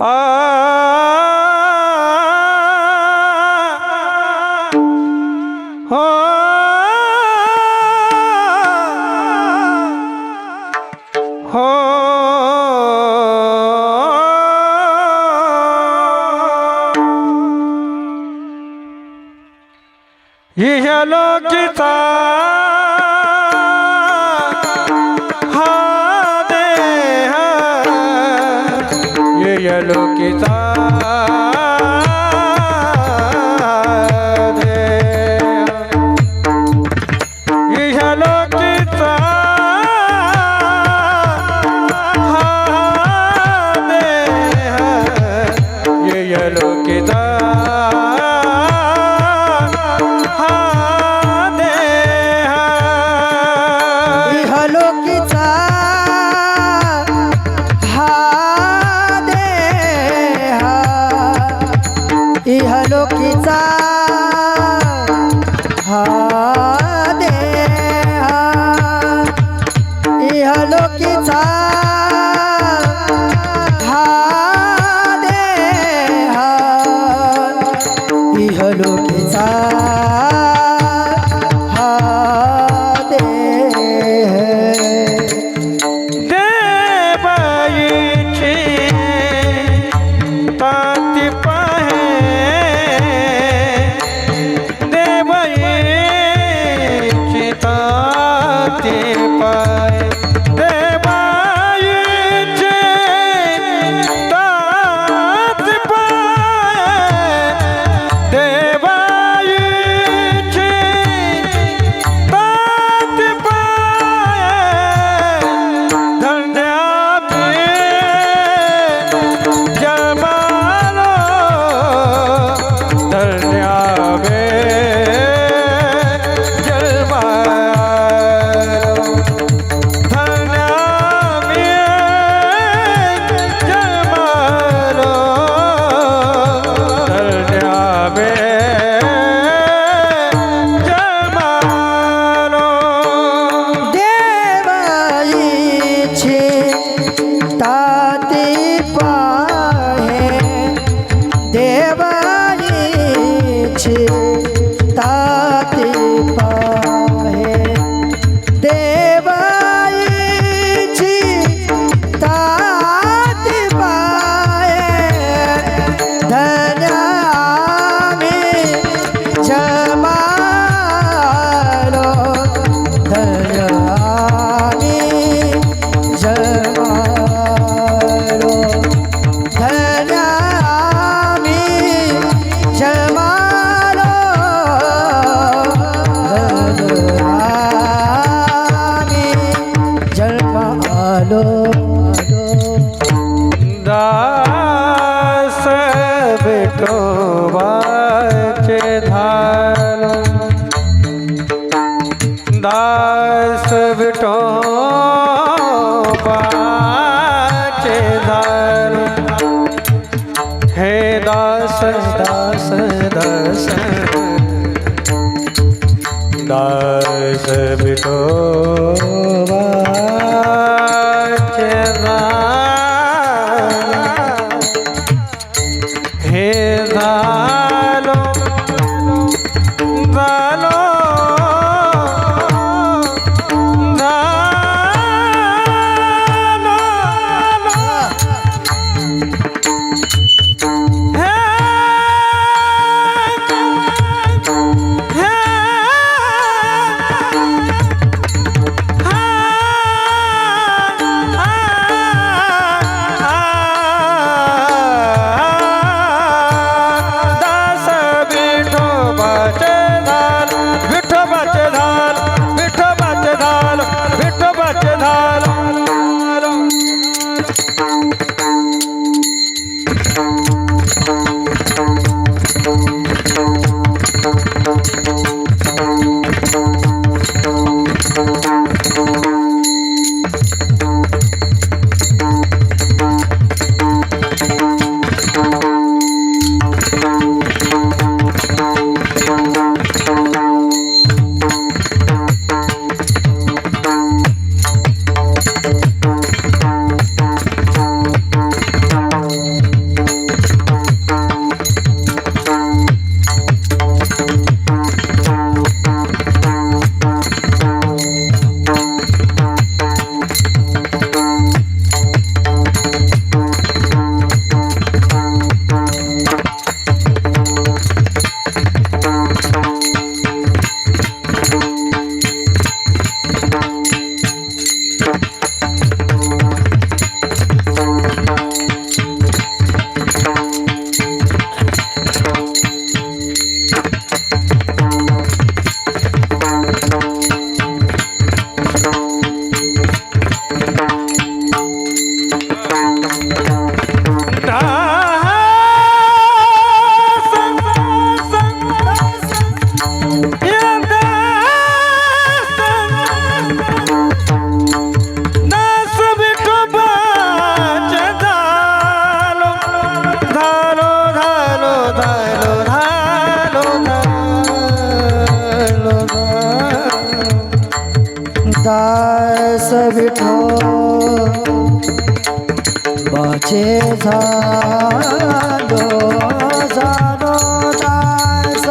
आ हो हो इहलोकीचा हा देह इहलोकीचा इहलोकीचा हा देह इहलोकीचा हा देह इहलोकीचा हा देह देवाईची ताती दास विठोबाचे धारो दास विठोबाचे धारो हे दास दास दास दास विठोबाचे हे झालो झालो झालो बाचे झालो झालो दास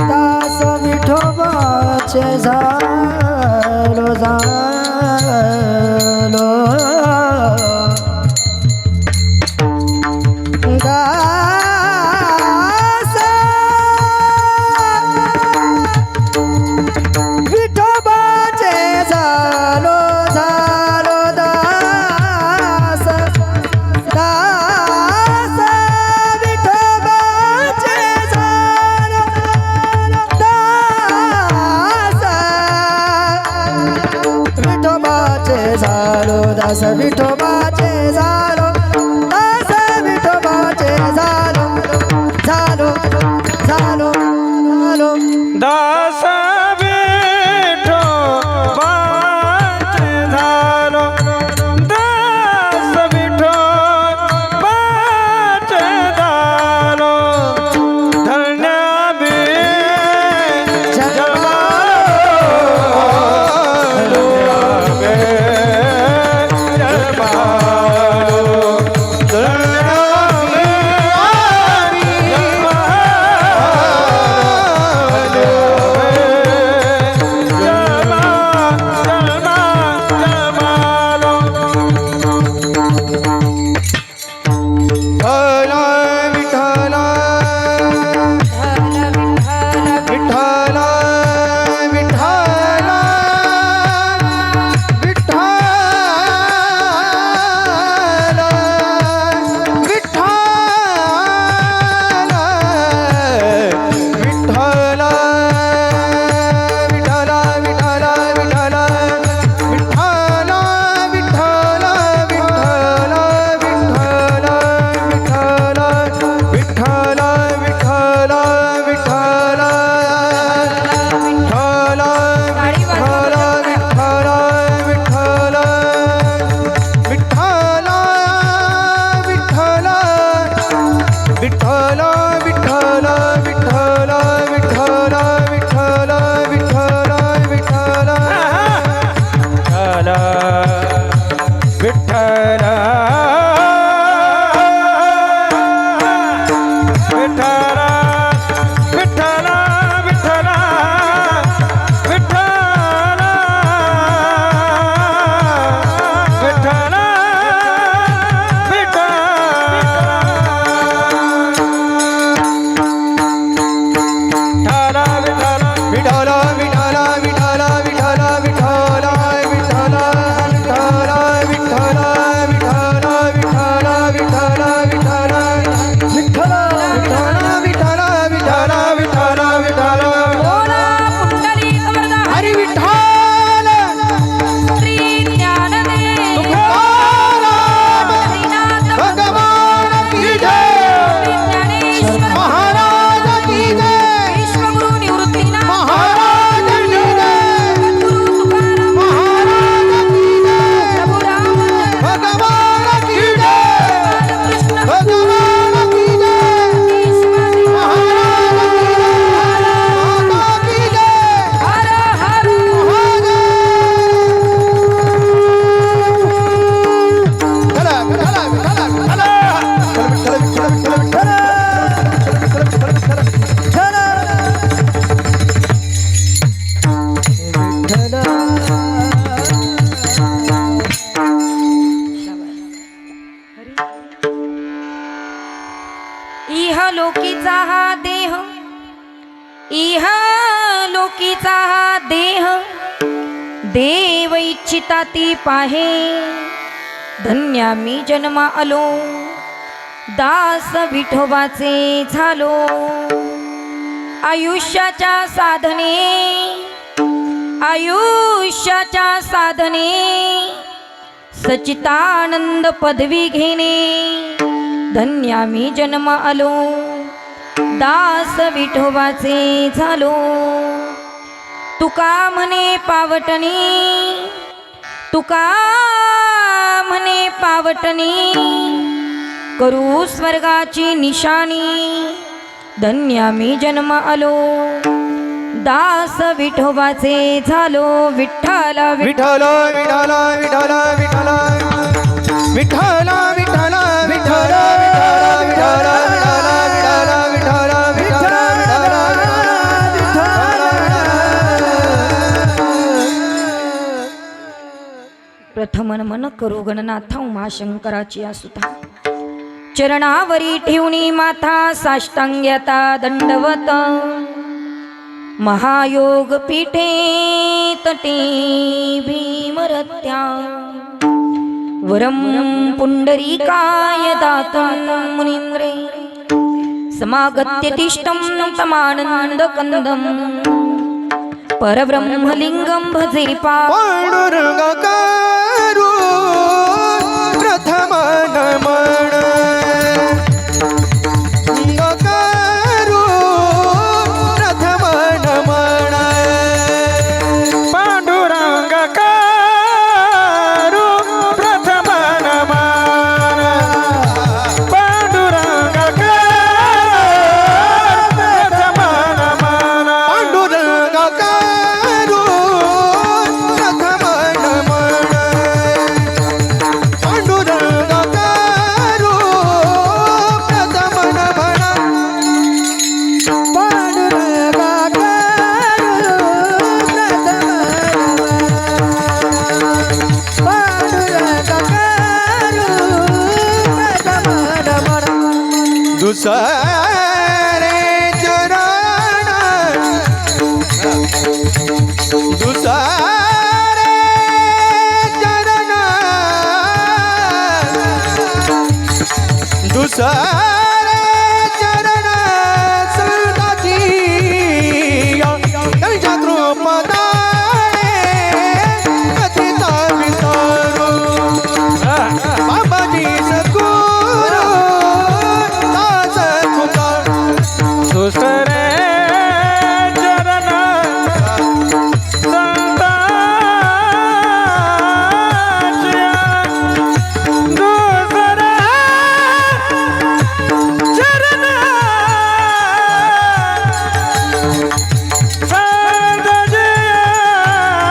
दास विठोबाचे झालो झालो दास विठोबाचे झालो झालो दास दास विठोबाचे झालो दास विठोबाचे झालो दास विठोबाचे झालो दास विठोबाचे झालो झालो झालो झालो दास विठोबाचे झालो दास विठोबाचे झालो धन्य बी जन्मालो लोकीचा हा देह, इह लोकीचा हा देह, देव इच्छिता ती पाहे। धन्या मी जन्मा आलो, दास विठोबाचे झालो। आयुष्याच्या साधने, आयुष्याच्या साधने, सच्चिदानंद पदवी घेणे। धन्या मी जन्म आलो, दास विठोबाचे झालो। तुका म्हणे पावटणी, तुका म्हणे पावटणी, करू स्वर्गाची निशाणी। धन्या मी जन्म आलो, दास विठोबाचे झालो विठ्ठल विठ्ठल विठ्ठल विठ्ठल विठ्ठल विठ्ठल विठ्ठल विठ्ठल विठ्ठल विठ्ठल विठ्ठल प्रथम नमन करू गणनाथा उमाशंकराची आसुता चरणावरी ठेवणी माथा साष्टांग्यता दंडवत महायोग पीठे तटे भीमरत्या वरम पुंडरीकाय दातं मुनींद्रे समागत्य तिष्ठं तमानन्दकन्दं परब्रह्मलिङ्गं भजेपा पांडुरंगाकारू प्रथम नमन गकारू प्रथम नमन पांडुरंगाकारू प्रथम नमन पांडुरंगाकारू प्रथम नमन पांडुरंगाकारू प्रथम नमन पांडुरंगाकारू प्रथम नमन दुसरे चरण दुसरे चरण दुसरे चरण सदाची त्यांच्या कृपदाने कथिता विसरू बाबाजी सद्गुरू दास तुका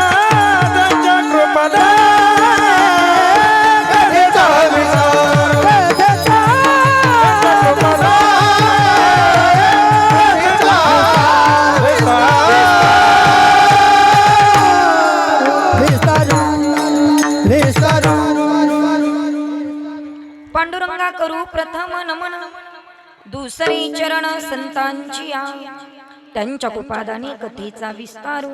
दुसरे चरण पांडुरंगा करू प्रथम नमन दुसरे चरण संतांची त्यांच्या कृपादाने कथेचा विस्तारू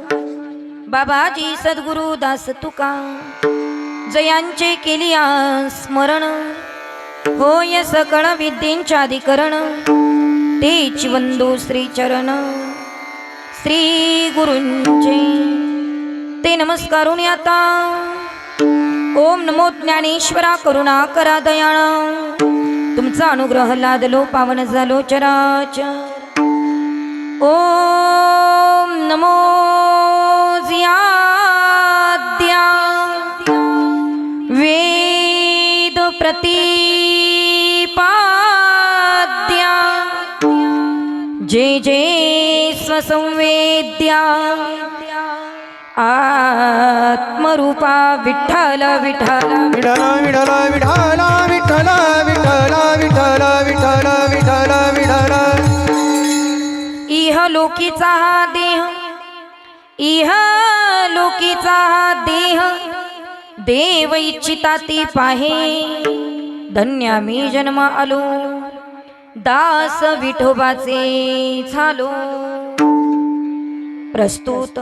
बाबाजी सद्गुरु दास तुका जयांचे केली स्मरण होय सकळ विद्येच्या अधिकरण तेच वंदो श्री चरण श्री गुरूंचे ते नमस्कारून आता ओम नमो ज्ञानेश्वरा करुणा करा दयाळ तुमचा अनुग्रह लादलो पावन झालो चराचर ओम नमो जियाद्या वेद प्रतिपाद्या जे जे स्वसंवेद्या आत्मरूपा विठ्ठल विठ्ठल विठ्ठल विठ्ठल विठ्ठल विठ्ठल विठ्ठल विठ्ठल विठ्ठल विठ्ठल विठ्ठल इह लोकीचा हा देह इह लोकीचा हा देह देव इच्छिता ती पाहे धन्य मी जन्म आलो दास विठोबाचे झालो प्रस्तुत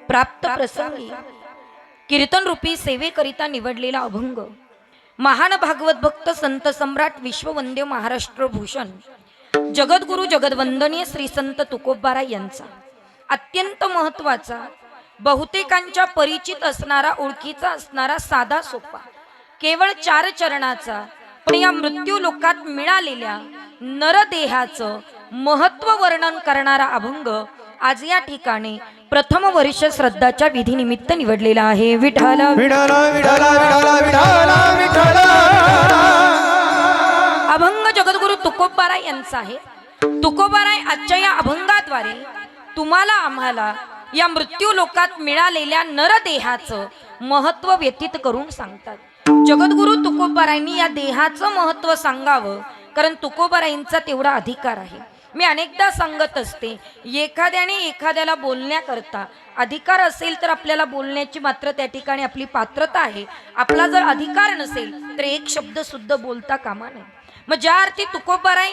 प्राप्त प्रसंगी कीर्तन रूपी सेवेकरिता निवडलेला अभंग महान भागवत भक्त संत सम्राट विश्ववंद्य महाराष्ट्र भूषण जगद्गुरु जगदवंदनीय श्री संत तुकोबाराय यांचा अत्यंत महत्वाचा बहुतेकांच्या परिचित असणारा ओळखीचा असणारा साधा सोपा केवळ 4 चरणाचा पण या मृत्यू लोकात मिळालेल्या नरदेहाचं महत्व वर्णन करणारा अभंग आज या ठिकाणी प्रथम वर्ष श्रद्धाच्या विधी निमित्त निवडलेला आहे विठ्ठल विठ्ठल विठ्ठल विठ्ठल विठ्ठल अभंग जगद्गुरु तुकोबाराय यांचा आहे तुकोबाराय आजच्या या अभंगाद्वारे तुम्हाला आम्हाला या मृत्यू लोकात मिळालेल्या नरदेहाचं महत्व व्यतीत करून सांगतात। जगद्गुरु तुकोबारायांनी या देहाचं महत्व सांगावं, कारण तुकोबारायांचा तेवढा अधिकार आहे। मी अनेकदा सांगत असते, एखाद्याने एखाद्याला बोलण्याकरता अधिकार असेल तर आपल्याला बोलण्याची मात्र त्या ठिकाणी आपली पात्रता आहे। आपला जर अधिकार नसेल तर एक शब्द सुद्धा बोलता कामा नये। मग ज्या अर्थी तुकोबाराय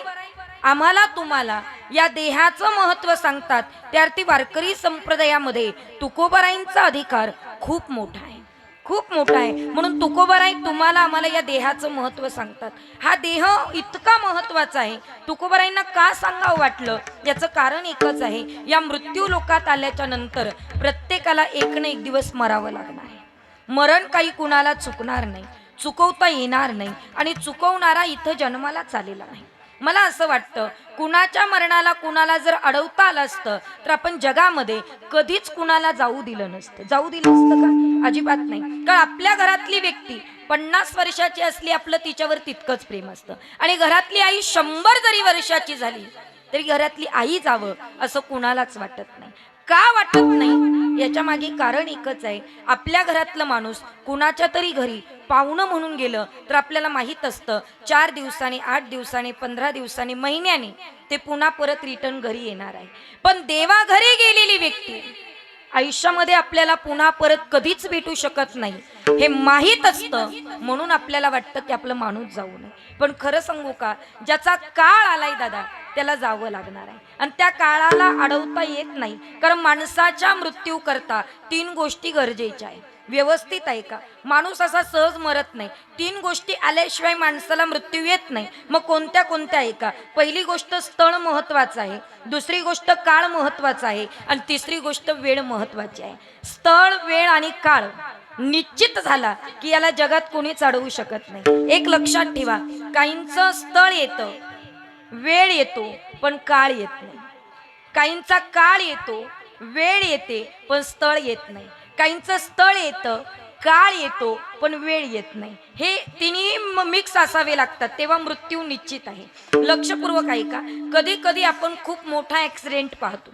आम्हाला तुम्हाला या देहाचं महत्व सांगतात, त्या अर्थी वारकरी संप्रदायामध्ये तुकोबारायांचा अधिकार खूप मोठा आहे, खूप मोठा आहे। म्हणून तुकोबाराय तुम्हाला आम्हाला या देहाचं महत्व सांगतात। हा देह इतका महत्वाचा आहे, तुकोबारायांना का सांगावं वाटलं याचं कारण एकच आहे, या मृत्यू लोकात आल्याच्या नंतर प्रत्येकाला एक ना एक दिवस मरावं लागणार आहे। मरण काही कुणाला चुकणार नाही, चुकवता येणार नाही, आणि चुकवणारा इथं जन्मालाच आलेला नाही। मला असं वाटतं, कुणाच्या मरणाला कुणाला जर अडवता आलं असतं तर आपण जगामध्ये कधीच कुणाला जाऊ दिलं नसतं। जाऊ दिलं असतं का? अजिबात नाही। कारण आपल्या घरातली व्यक्ती 50 वर्षाची असली, आपलं तिच्यावर तितकंच प्रेम असतं, आणि घरातली आई 100 जरी वर्षाची झाली तरी घरातली आई जावं असं कुणालाच वाटत नाही। का वाटत नाही याच्या मागे कारण एकच आहे, आपल्या घरातलं माणूस कुणाच्या तरी घरी पाहुणं म्हणून गेलं तर आपल्याला माहीत असतं 4 दिवसांनी, 8 दिवसांनी, 15 दिवसांनी, महिन्यानी ते पुन्हा परत रिटर्न घरी येणार आहे। पण देवा घरी गेलेली व्यक्ती आयुष्यामध्ये आपल्याला पुन्हा परत कधीच भेटू शकत नाही, हे माहीत असतं। म्हणून आपल्याला वाटतं की आपलं माणूस जाऊ नये। पण खरं सांगू का, ज्याचा काळ आलाय दादा त्याला जावं लागणार आहे, आणि त्या काळाला अडवता येत नाही। कारण माणसाच्या मृत्यू करता 3 गोष्टी गरजेच्या आहे। व्यवस्थित आहे का? माणूस असा सहज मरत नाही, 3 गोष्टी आल्याशिवाय माणसाला मृत्यू येत नाही। मग कोणत्या कोणत्या आहे का? पहिली गोष्ट स्थळ महत्वाचं आहे, दुसरी गोष्ट काळ महत्वाचा आहे, आणि तिसरी गोष्ट वेळ महत्वाची आहे। स्थळ, वेळ आणि काळ निश्चित झाला की याला जगात कोणीच अडवू शकत नाही। एक लक्षात ठेवा, काहींचं स्थळ येतं, वेळ येतो पण काळ येत नाही। काहींचा काळ येतो, वेळ येते पण स्थळ येत नाही। काहींचं स्थळ येतं, काळ येतो पण वेळ येत नाही। हे तिन्ही मिक्स असावे लागतात, तेव्हा मृत्यू निश्चित आहे। लक्षपूर्वक आहे का? कधी कधी आपण खूप मोठा ऍक्सिडेंट पाहतो,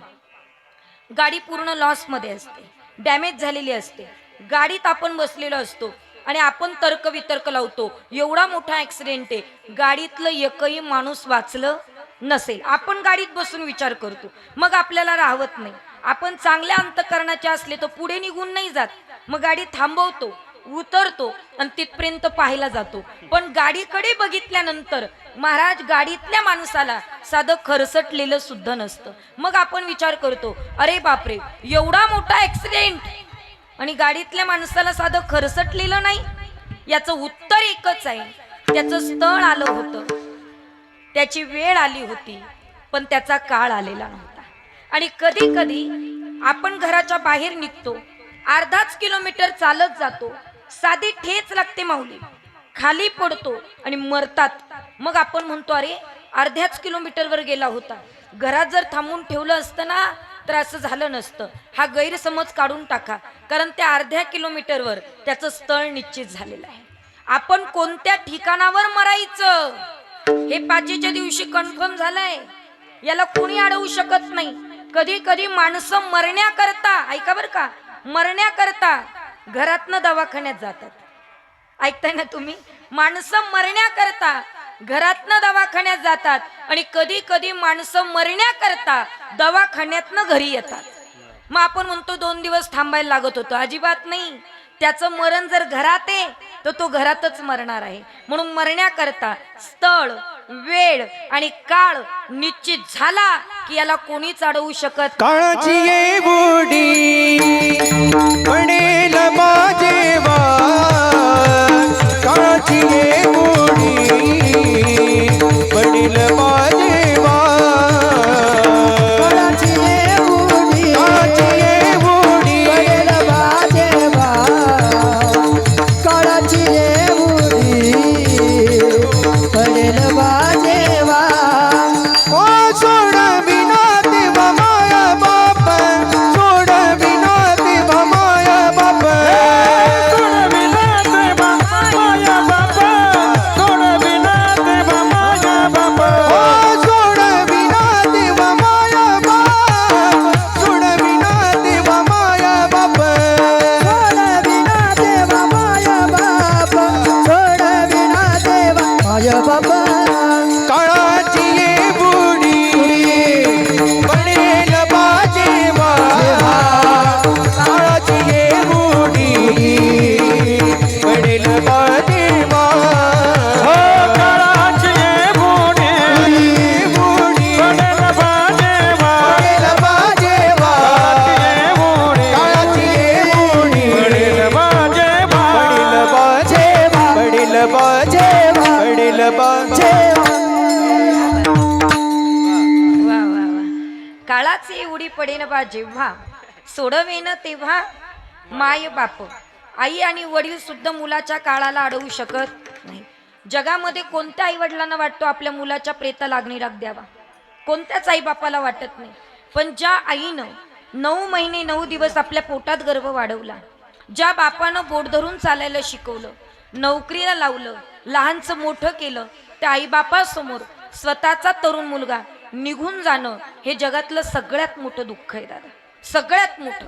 गाडी पूर्ण लॉस मध्ये असते, डॅमेज झालेली असते, गाडीत आपण बसलेलो असतो आणि आपण तर्क वितर्क लावतो, एवढा मोठा ऍक्सिडेंट आहे, गाडीतलं एकही माणूस वाचलं नसेल। आपण गाडीत बसून विचार करतो, मग आपल्याला राहवत नाही। आपण चांगल्या अंतकरणाचे असले तर पुढे निघून नाही जात, मग गाडी थांबवतो, उतरतो आणि तिथपर्यंत पाहायला जातो। पण गाडीकडे बघितल्यानंतर महाराज गाडीतल्या माणसाला साधं खरसटलेलं सुद्धा नसतं। मग आपण विचार करतो, अरे बापरे एवढा मोठा ऍक्सिडेंट आणि गाडीतल्या माणसाला साधं खरसटलेलं नाही। याचं उत्तर एकच आहे, त्याचं स्थळ आलं होतं, त्याची वेळ आली होती, पण त्याचा काळ आलेला नव्हता। आणि कधी कधी आपण घराच्या बाहेर निघतो, अर्धाच किलोमीटर चालत जातो, साधी ठेच लागते माऊली, खाली पडतो आणि मरतात। मग आपण म्हणतो अरे अर्ध्याच किलोमीटरवर गेला होता, घरात जर थांबून ठेवलं असतं ना तर असं झालं नसतं। हा गैरसमज काढून टाका, कारण त्या अर्ध्या किलोमीटरवर त्याचं स्थळ निश्चित झालेलं आहे। आपण कोणत्या ठिकाणावर मरायचं हे 5च्या दिवशी कन्फर्म झालंय, याला कोणी अडवू शकत नाही। कधी कधी माणसं मरण्याकरता, ऐका बरं का, मरण्याकरता घरातनं दवाखान्यात जातात। ऐकताय ना तुम्ही? माणसं मरण्याकरता घरातनं दवाखान्यात जातात, आणि कधी कधी माणसं मरण्याकरता दवाखान्यातनं घरी येतात। मग आपण म्हणतो 2 दिवस थांबायला लागत होतं, अजिबात नाही। त्याचं मरण जर घरात आहे तर तो घरातच मरणार आहे। म्हणून मरण्याकरता स्थळ, वेळ आणि काळ निश्चित झाला की याला कोणीच अडवू शकत। काळाची ये बुडी पडेल माझे वार, काळाची ये बुडी पडेल माझे वार, काळाची ये बुडी, काळाची ये बुडी पडेल माझे वार, काळाची ये बुडी पडेल माझे वार। ओ सोड विना देवा माया बाप, सोड विना देवा माया बाप, सोड विना देवा माया बाप, वडील बाजेवा हो काळाची बुडी बुडी वडील बाजेवा वडील बाजेवा काळाची बुडी वडील बाजेवा वडील बाजेवा वडील बाजेवा वा वा वा काळाची उडी पडेन बा जेव्हा सोडवेन तेव्हा माय बाप आई आणि वडील सुद्धा मुलाच्या काळाला अडवू शकत नाही. जगामध्ये कोणत्या आई वडिलांना वाटतो आपल्या मुलाच्या प्रेता लागणी राग द्यावा? कोणत्याच आई बापाला वाटत नाही. पण ज्या आईनं 9 महिने 9 दिवस आपल्या पोटात गर्भ वाढवला, ज्या बापानं बोट धरून चालायला शिकवलं, नोकरीला लावलं, लहानचं मोठं केलं, त्या आईबापासमोर स्वतःचा तरुण मुलगा निघून जाणं हे जगातलं सगळ्यात मोठं दुःख आहे दादा, सगळ्यात मोठं.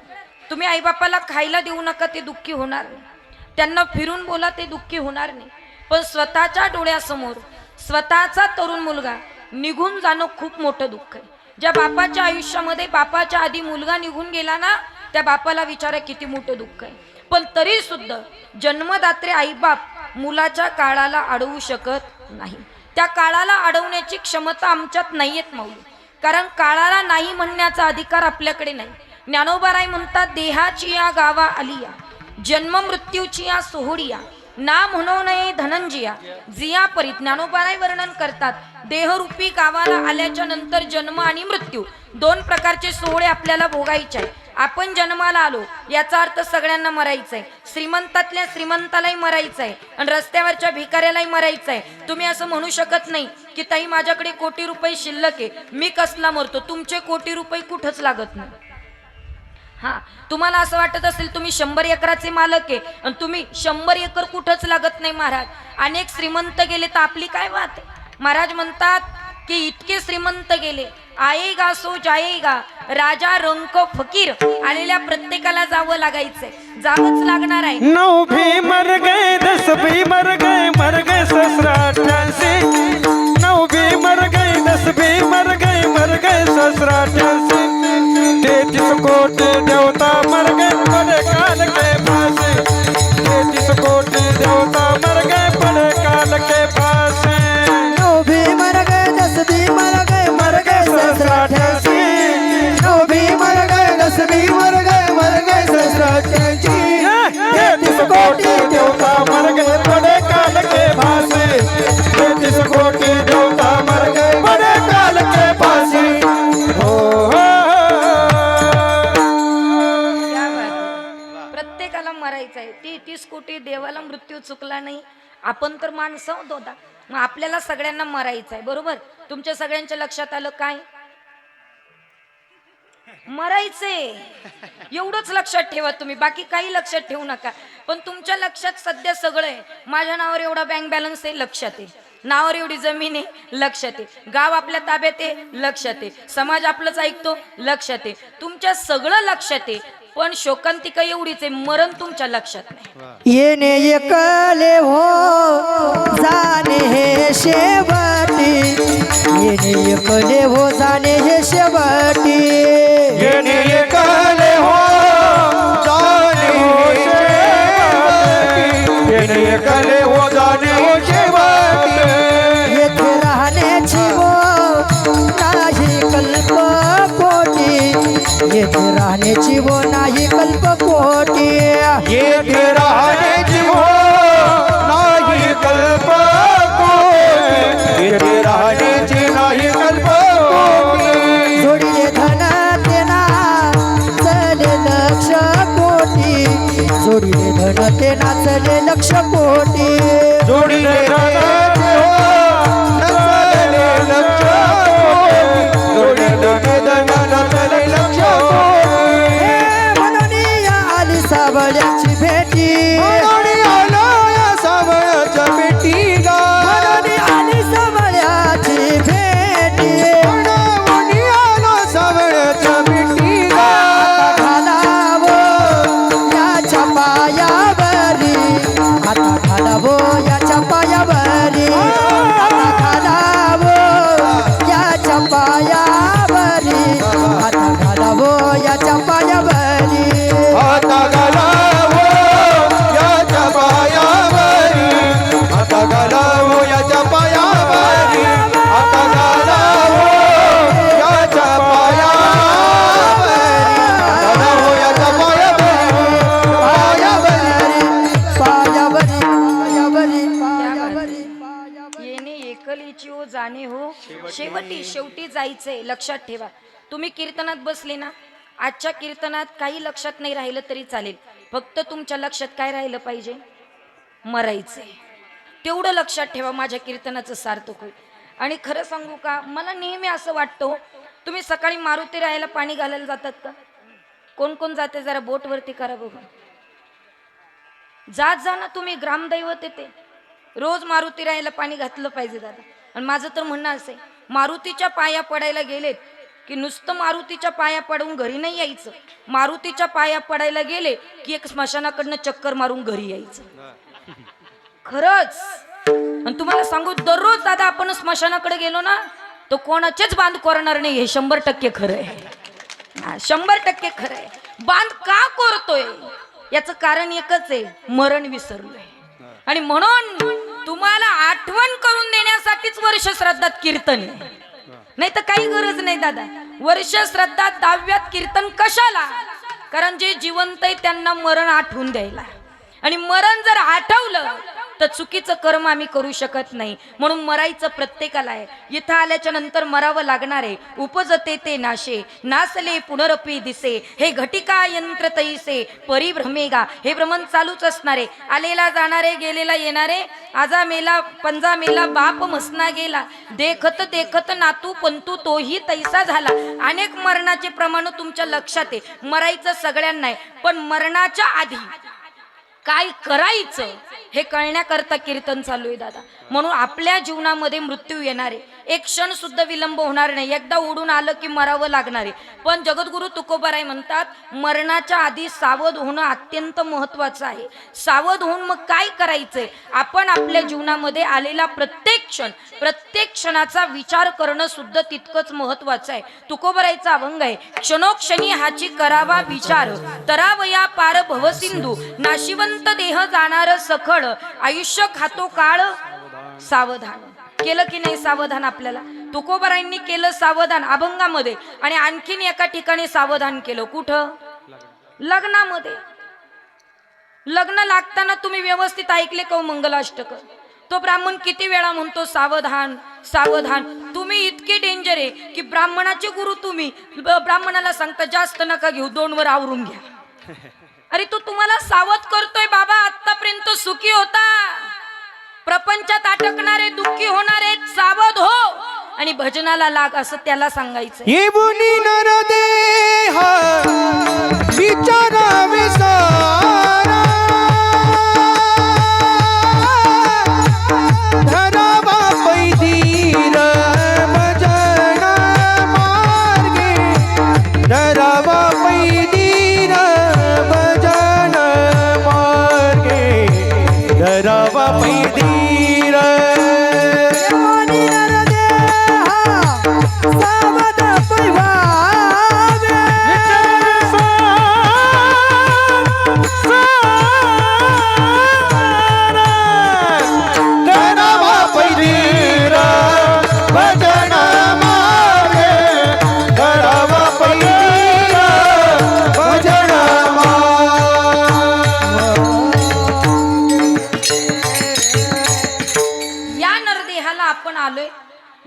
तुम्ही आईबापाला खायला देऊ नका, ते दुःखी होणार नाही. त्यांना फिरून बोला, ते दुःखी होणार नाही. पण स्वतःच्या डोळ्यासमोर स्वतःचा तरुण मुलगा निघून जाणं खूप मोठं दुःख आहे. ज्या बापाच्या आयुष्यामध्ये बापाच्या आधी मुलगा निघून गेला ना, त्या बापाला विचारा किती मोठं दुःख आहे. पण तरी सुद्धा जन्मदात्रे आईबाप मुलाच्या काळाला अडवू शकत नाही. त्या काळाला अडवण्याची क्षमता आमच्यात नाहीयेत माऊली. कारण काळाला नाही म्हणण्याचा अधिकार आपल्याकडे नाही. ज्ञानोबाराय म्हणतात, देहाची या गावा आलिया, जन्म मृत्यूची या सोहडिया, ना म्हणू नये धनंजिया जिया परी. ज्ञानोबाराय वर्णन करतात, देहरूपी गावाला आल्याच्या नंतर जन्म आणि मृत्यू 2 प्रकारचे सोहळे आपल्याला भोगायचे आहे. आपण जन्माला आलो याचा अर्थ सगळ्यांना मरायचं आहे. श्रीमंतातल्या श्रीमंतालाही मरायचं आहे आणि रस्त्यावरच्या भिकाऱ्यालाही मरायचं आहे. तुम्ही असं म्हणू शकत नाही की ताई माझ्याकडे कोटी रुपये शिल्लक आहे, मी कसला मरतो. तुमचे कोटी रुपये कुठंच लागत नाही. हा, तुम्हाला असं वाटत असेल तुम्ही 100 एकराचे मालक आहे आणि तुम्ही 100 एकर कुठंच लागत नाही महाराज. अनेक श्रीमंत गेले तर आपली काय बात आहे. महाराज म्हणतात की इतके श्रीमंत गेले, आएगा सो जाएगा, राजा रंक फकीर, आलेल्या प्रत्येकाला जावं लागायचंय, जावंच लागणार आहे. 9 भी मर गए 10 भी मर गए ससरा 88. 9 भी मर गए 10 भी मर गए ससरा 88. 33 कोटि देवता मर गए बड़े काल के फांसी. 33 कोटि देवता मर गए बड़े काल के फांसी. 9 भी मर गए 10 भी मर गए ससरा 88. 9 भी मर गए 10 भी मर गए ससरा 88. 33 कोटि देवता मर गए बड़े काल के फांसी. 33 कोटि देवता मर गए बड़े काल के फांसी. प्रत्येकाला मरायचं आहे. 33 कोटी देवाला मृत्यू चुकला नाही. आपण तर माणसं होतो होता, मग आपल्याला सगळ्यांना मरायचं आहे. बरोबर. तुमच्या सगळ्यांच्या लक्षात आलं काय? मरायचे एवढंच लक्षात ठेवा तुम्ही, बाकी काही लक्षात ठेवू नका. पण तुमच्या लक्षात सध्या सगळं आहे. माझ्या नावावर एवढा बँक बॅलन्स आहे, लक्षात आहे. नावावर एवढी जमीन आहे, लक्षात आहे. गाव आपल्या ताब्यात आहे, लक्षात आहे. समाज आपलंच ऐकतो, लक्षात आहे. तुमच्या सगळं लक्षात आहे. पण शोकांतिका एवढीच आहे, मरण तुमच्या लक्षात नाही. येणे एकले हो जाणे हे शेवटी, येणे एकले हो जाणे हे शेवटी. येणे एकले हो जाणे हो शेवटी, येणे एकले हो जाणे हो शेवटी. येथे राहण्याची वो नाही कल्प कोटी, येथे राहण्याची वो नाही कल्प कोटी. येथे राहण्याची हो नाही कल्प कोटी, येथे राहण्याची नाही कल्प कोटी. जोडीले धन तेना चले लक्ष कोटी, जोडीले धन तेना चले लक्ष कोटी. जोडीले धनाचे हो नचले लक्ष कोटी, जोडीले धनाला चले लक्ष कोटी. म्हणून आली सावळ्याची भेटी, म्हणून आलो या सावळ्याच्या भेटीला, म्हणून आली सावळ्याची भेटी. म्हणून आलो सावळ्याच्या भेटीला. घालावो याच्या पायावरी, आता घालावो याच्या पायावरी. जायची हो जाणे हो शेवटी जायचंय. लक्षात ठेवा. तुम्ही कीर्तनात बसले ना, आजच्या कीर्तनात काही लक्षात नाही राहिलं तरी चालेल, फक्त तुमच्या लक्षात काय राहिलं पाहिजे? मरायचंय. तेवढं लक्षात ठेवा, माझ्या कीर्तनाचं सार्थक होईल. आणि खरं सांगू का, मला नेहमी असं वाटतं, तुम्ही सकाळी मारुती राहायला पाणी घालायला जातात का? कोण कोण जाते? जरा बोट वरती करा बघा. जात जा ना तुम्ही, ग्रामदैवत येते. रोज मारुती राहायला पाणी घातलं पाहिजे दादा. आणि माझं तर म्हणणं असं आहे, मारुतीच्या पाया पडायला गेलेत की नुसतं मारुतीच्या पाया पडून घरी नाही यायचं. मारुतीच्या पाया पडायला गेले की एक स्मशानाकडनं चक्कर मारून घरी यायचं. खरंच. आणि तुम्हाला सांगू, दररोज दादा आपण स्मशानाकडे गेलो ना, तो कोणाचेच बांध कोरणार नाही. हे 100% खरं आहे. 100% खरं आहे. बांध का कोरतोय याचं कारण एकच आहे, मरण विसरलोय. आणि म्हणून तुम्हाला आठवण करून देण्यासाठीच वर्ष श्राद्धात कीर्तन आहे. नाही तर काही गरज नाही दादा. वर्ष श्राद्धात 10व्यात कीर्तन कशाला? कारण जे जिवंत आहे त्यांना मरण आठवून द्यायला. आणि मरण जर आठवलं तर चुकीचं कर्म आम्ही करू शकत नाही. म्हणून मरायचं प्रत्येकाला आहे. इथं आल्याच्या नंतर मरावं लागणार आहे. उपजते ते नाशे नासले पुनरपी दिसे, हे घटिका यंत्र तैसे परिभ्रमेगा. हे भ्रमण चालूच असणारे. आलेला जाणारे, गेलेला येणारे. आजा मेला पंजा मेला, बाप मसना गेला. देखत देखत नातू पंतू तोही तैसा झाला. अनेक मरणाचे प्रमाण तुमच्या लक्षात आहे. मरायचं सगळ्यांना आहे, पण मरणाच्या आधी काय करायचं हे कळण्याकरता कीर्तन चालू आहे दादा. म्हणून आपल्या जीवनामध्ये मृत्यू येणार आहे, एक क्षण सुद्धा विलंब होणार नाही. एकदा उडून आलं की मरावं लागणार आहे. पण जगद्गुरु तुकोबाराय म्हणतात, मरणाच्या आधी सावध होणं अत्यंत महत्वाचं आहे. सावध होऊन मग काय करायचंय? आपण आपल्या जीवनामध्ये आलेला प्रत्येक क्षणाचा विचार करणं सुद्धा तितकंच महत्वाचं आहे. तुकोबारायचा अभंग आहे, क्षणोक्षणी हाची करावा विचार, तरावया पार भवसिंधू, नाशिवंत देह जाणार सखड, आयुष्य खातो काळ सावधान. केलं की नाही सावधान? आपल्याला तुकोबारायांनी केलं सावधान अभंगामध्ये. आणि आणखीन एका ठिकाणी सावधान केलं. कुठं? लग्नामध्ये. लग्न लागताना तुम्ही व्यवस्थित ऐकले का मंगलाष्टक? तो ब्राह्मण किती वेळा म्हणतो सावधान सावधान. तुम्ही इतके डेंजर आहे की ब्राह्मणाचे गुरु तुम्ही ब्राह्मणाला सांगता जास्त नका घेऊ, 2 वर आवरून घ्या. अरे तो तुम्हाला सावध करतोय, बाबा आतापर्यंत सुखी होता, प्रपंचात अटकणारे दुःखी होणारे, सावध हो आणि भजनाला लाग, असं त्याला सांगायचं. येऊनी नरदेह विचारावे सारा, धरावा पैधीर भजन मार्गे, धरावा पैधीर भजन मार्गे, धरावा पैधीर.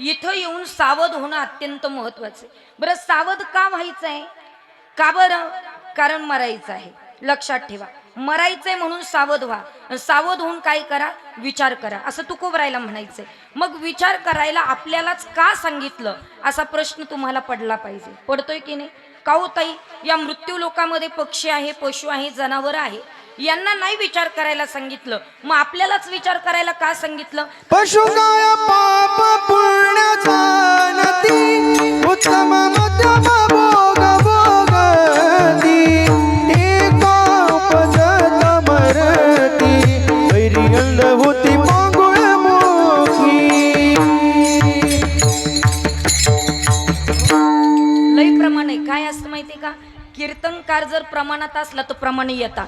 इथं येऊन सावध होणं अत्यंत महत्वाचं आहे. बरं, सावध का व्हायचं आहे? का बरं? कारण मरायचं आहे. लक्षात ठेवा, मरायचंय म्हणून सावध व्हा. सावध होऊन काय करा? विचार करा, असं तुकोबारायला म्हणायचंय. मग विचार करायला आपल्यालाच का सांगितलं, असा प्रश्न तुम्हाला पडला पाहिजे. पडतोय की नाही? का हो ताई, या मृत्यू लोकामध्ये पक्षी आहे, पशु आहे, जनावर आहे, यांना नाही विचार करायला सांगितलं, मग आपल्यालाच विचार करायला का सांगितलं? पशु काय पाप पुण्य जानती, उत्तम मध्यम भोग भोगती, एका उपजत मरती, वैरियंद होती मांगुळ मुखी. लय प्रमाण आहे. काय असतं माहितीये का? कीर्तनकार जर प्रमाणात असला तर प्रमाणे येतात.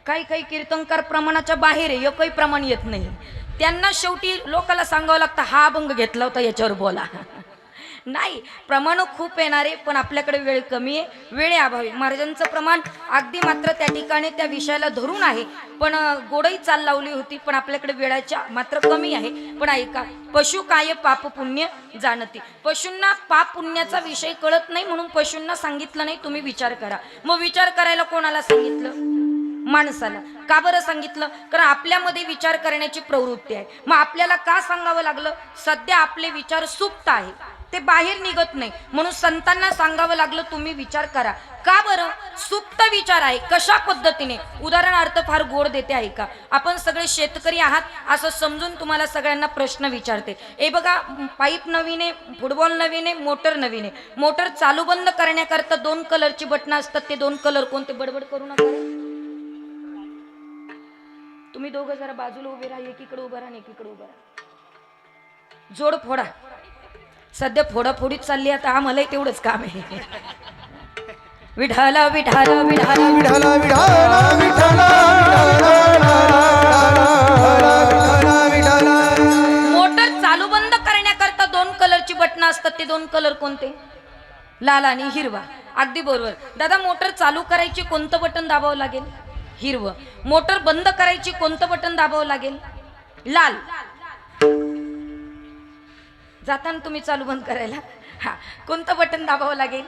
काही काही कीर्तनकार प्रमाणाच्या बाहेर आहे, एकही प्रमाण येत नाही. त्यांना शेवटी लोकांना सांगावं लागतं, हा अभंग घेतला होता याच्यावर बोला. नाही, प्रमाण खूप येणारे, पण आपल्याकडे वेळ कमी आहे, वेळेअभावी. महाराजांचं प्रमाण अगदी मात्र त्या ठिकाणी त्या विषयाला धरून आहे, पण गोडही चाल लावली होती, पण आपल्याकडे वेळाच्या मात्र कमी आहे. पण ऐका, पशु काय पाप पुण्य जाणती. पशूंना पाप पुण्याचा विषय कळत नाही, म्हणून पशूंना सांगितलं नाही तुम्ही विचार करा. मग विचार करायला कोणाला सांगितलं? माणसाला. का बरं सांगितलं? कारण आपल्यामध्ये विचार करण्याची प्रवृत्ती आहे. मग आपल्याला का सांगावं लागलं? सध्या आपले विचार सुप्त आहे, ते बाहेर निघत नाही, म्हणून संतांना सांगावं लागलं तुम्ही विचार करा. का बरं? सुप्त विचार आहे. कशा पद्धतीने? उदाहरणार्थ फार गोड देते ऐका. आपण सगळे शेतकरी आहात असं समजून तुम्हाला सगळ्यांना प्रश्न विचारते. ए बघा, पाईप नवीन आहे, फुटबॉल नवीन आहे, मोटर नवीन आहे. मोटर चालू बंद करण्याकरता 2 कलरची बटणं असतात. ते 2 कलर कोणते? बडबड करू नका. तुम्ही दोघं जरा बाजूला उभे राहा, एकीकडे उभं राहा, एकीकडे उभं राहा. जोड फोडा. सध्या फोडाफोडीत चालली, आता आम्हालाही तेवढंच काम आहे. विठाला विठाला विठाला विठाला विठाला विठाला विठाला. मोटर चालू बंद करण्याकरता 2 कलरची बटणं असतात. ते 2 कलर कोणते? लाल आणि हिरवा. अगदी बरोबर दादा. मोटर चालू करायची कोणतं बटन दाबावं लागेल? हिरवं. मोटर बंद करायची कोणतं बटन दाबावं लागेल? लाल. जाताना तुम्ही चालू बंद करायला हा कोणतं बटन दाबावं लागेल?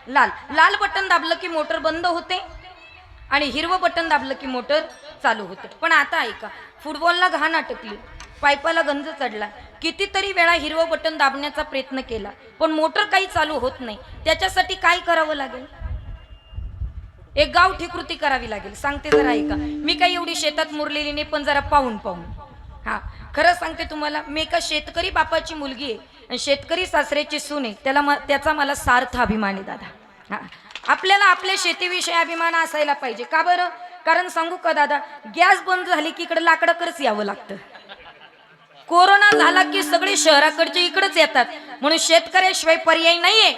लाल. लाल बटन दाबलं की मोटर बंद होते आणि हिरवं बटन दाबलं की मोटर चालू होते. पण आता ऐका, फुटबॉलला घाण अटकली, पाईपाला गंज चढला, कितीतरी वेळा हिरवं बटन दाबण्याचा प्रयत्न केला, पण मोटर काही चालू होत नाही. त्याच्यासाठी काय करावं लागेल? एक गावठी कृती करावी लागेल. सांगते जरा ऐका. मी काही एवढी शेतात मुरलेली नाही, पण जरा पाहून हा खरं सांगते तुम्हाला. मी एका शेतकरी बापाची मुलगी आहे आणि शेतकरी सासऱ्याची सून आहे. त्याचा मला सार्थ अभिमान आहे दादा. हा, आपल्याला आपल्या शेतीविषयी अभिमान असायला पाहिजे. का बरं? कारण सांगू का दादा, गॅस बंद झाली की इकडे लाकडाकडेच यावं लागतं. कोरोना झाला की सगळे शहराकडचे इकडेच येतात, म्हणून शेतकऱ्याशिवाय पर्याय नाहीये.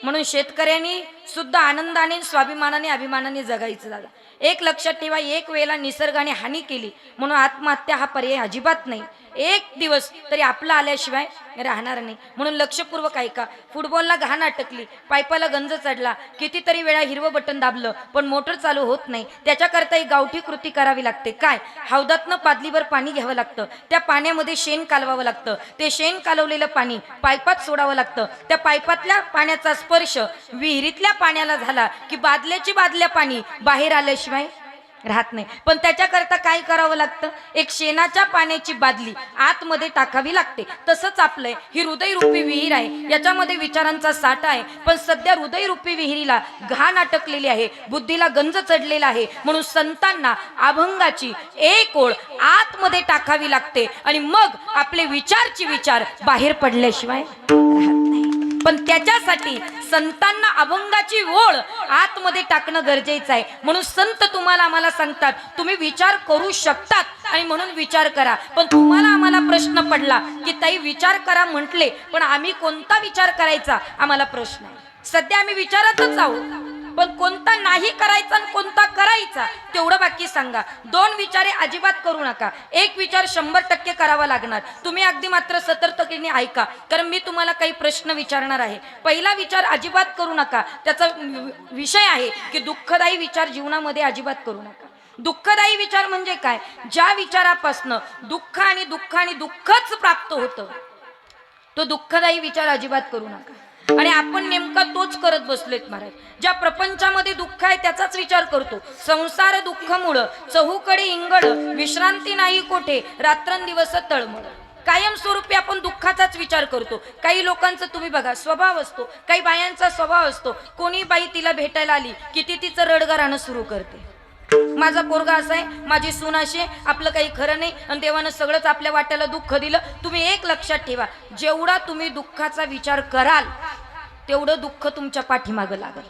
म्हणून शेतकऱ्यांनी सुद्धा आनंदाने, स्वाभिमानाने, अभिमानाने जगायचं दादा. एक लक्षात ठेवा, एक वेळेला निसर्गाने हानी केली म्हणून आत्महत्या हा पर्याय अजिबात नाही. एक दिवस तरी आपला आल्याशिवाय राहणार नाही. म्हणून लक्षपूर्वक ऐका. फुटबॉलला घाण अटकली, पाईपाला गंज चढला, कितीतरी वेळा हिरवं बटन दाबलं, पण मोटर चालू होत नाही. त्याच्याकरता एक गावठी कृती करावी लागते. काय? हौदातनं पादलीवर पाणी घ्यावं लागतं, त्या पाण्यामध्ये शेण कालवावं लागतं, ते शेण कालवलेलं पाणी पाईपात सोडावं लागतं. त्या पाईपातल्या पाण्याचा स्पर्श विहिरीतल्या पाण्याला झाला की बादल्या पाणी बाहेर आल्याशिवाय राहत नाही. पण त्याच्याकरता काय करावं लागतं? एक शेणाच्या पाण्याची बादली आतमध्ये टाकावी लागते. तसंच आपलं ही हृदयरूपी विहीर आहे, याच्यामध्ये विचारांचा साठा आहे, पण सध्या हृदयरूपी विहिरीला घाण अटकलेली आहे, बुद्धीला गंज चढलेला आहे. म्हणून संतांना अभंगाची एक ओळ आतमध्ये टाकावी लागते आणि मग आपले विचार बाहेर पडल्याशिवाय राहत नाही. पण त्याच्यासाठी संतांना अभंगाची ओळ आतमध्ये टाकणं गरजेचं आहे. म्हणून संत तुम्हाला आम्हाला सांगतात तुम्ही विचार करू शकतात आणि म्हणून विचार करा. पण तुम्हाला आम्हाला प्रश्न पडला की ताई विचार करा म्हटले, पण आम्ही कोणता विचार करायचा आम्हाला प्रश्न आहे. सध्या आम्ही विचारातच आहोत, पण कोणता नाही करायचा आणि कोणता करायचा तेवढं बाकी सांगा. 2 विचारे अजिबात करू नका. एक विचार 100% करावा लागणार. तुम्ही अगदी मात्र सतर्कतेने ऐका, कारण मी तुम्हाला काही प्रश्न विचारणार आहे. पहिला विचार अजिबात करू नका. त्याचा विषय आहे की दुःखदायी विचार जीवनामध्ये अजिबात करू नका. दुःखदायी विचार म्हणजे काय? ज्या विचारापासनं दुःख आणि दुःखच प्राप्त होतं, तो दुःखदायी विचार अजिबात करू नका. आणि आपण नेमका तोच करत बसलोय महाराज. ज्या प्रपंचामध्ये दुःख आहे त्याचाच विचार करतो. संसार दुःखमुळ चहूकडे इंगड, विश्रांती नाही कोठे, रात्रंदिवस तळमळ. कायमस्वरूपी आपण दुःखाचाच विचार करतो. काही लोकांचा तुम्ही बघा स्वभाव असतो, काही बायांचा स्वभाव असतो, कोणी बाई तिला भेटायला आली की ती तिचं रडगाणं सुरू करते. माझा पोरगा असा आहे, माझी सून अशी आहे, आपलं काही खरं नाही आणि देवानं सगळंच आपल्या वाट्याला दुःख दिलं. तुम्ही एक लक्षात ठेवा, जेवढा तुम्ही दुःखाचा विचार कराल तेवढं दुःख तुमच्या पाठीमागं लागेल.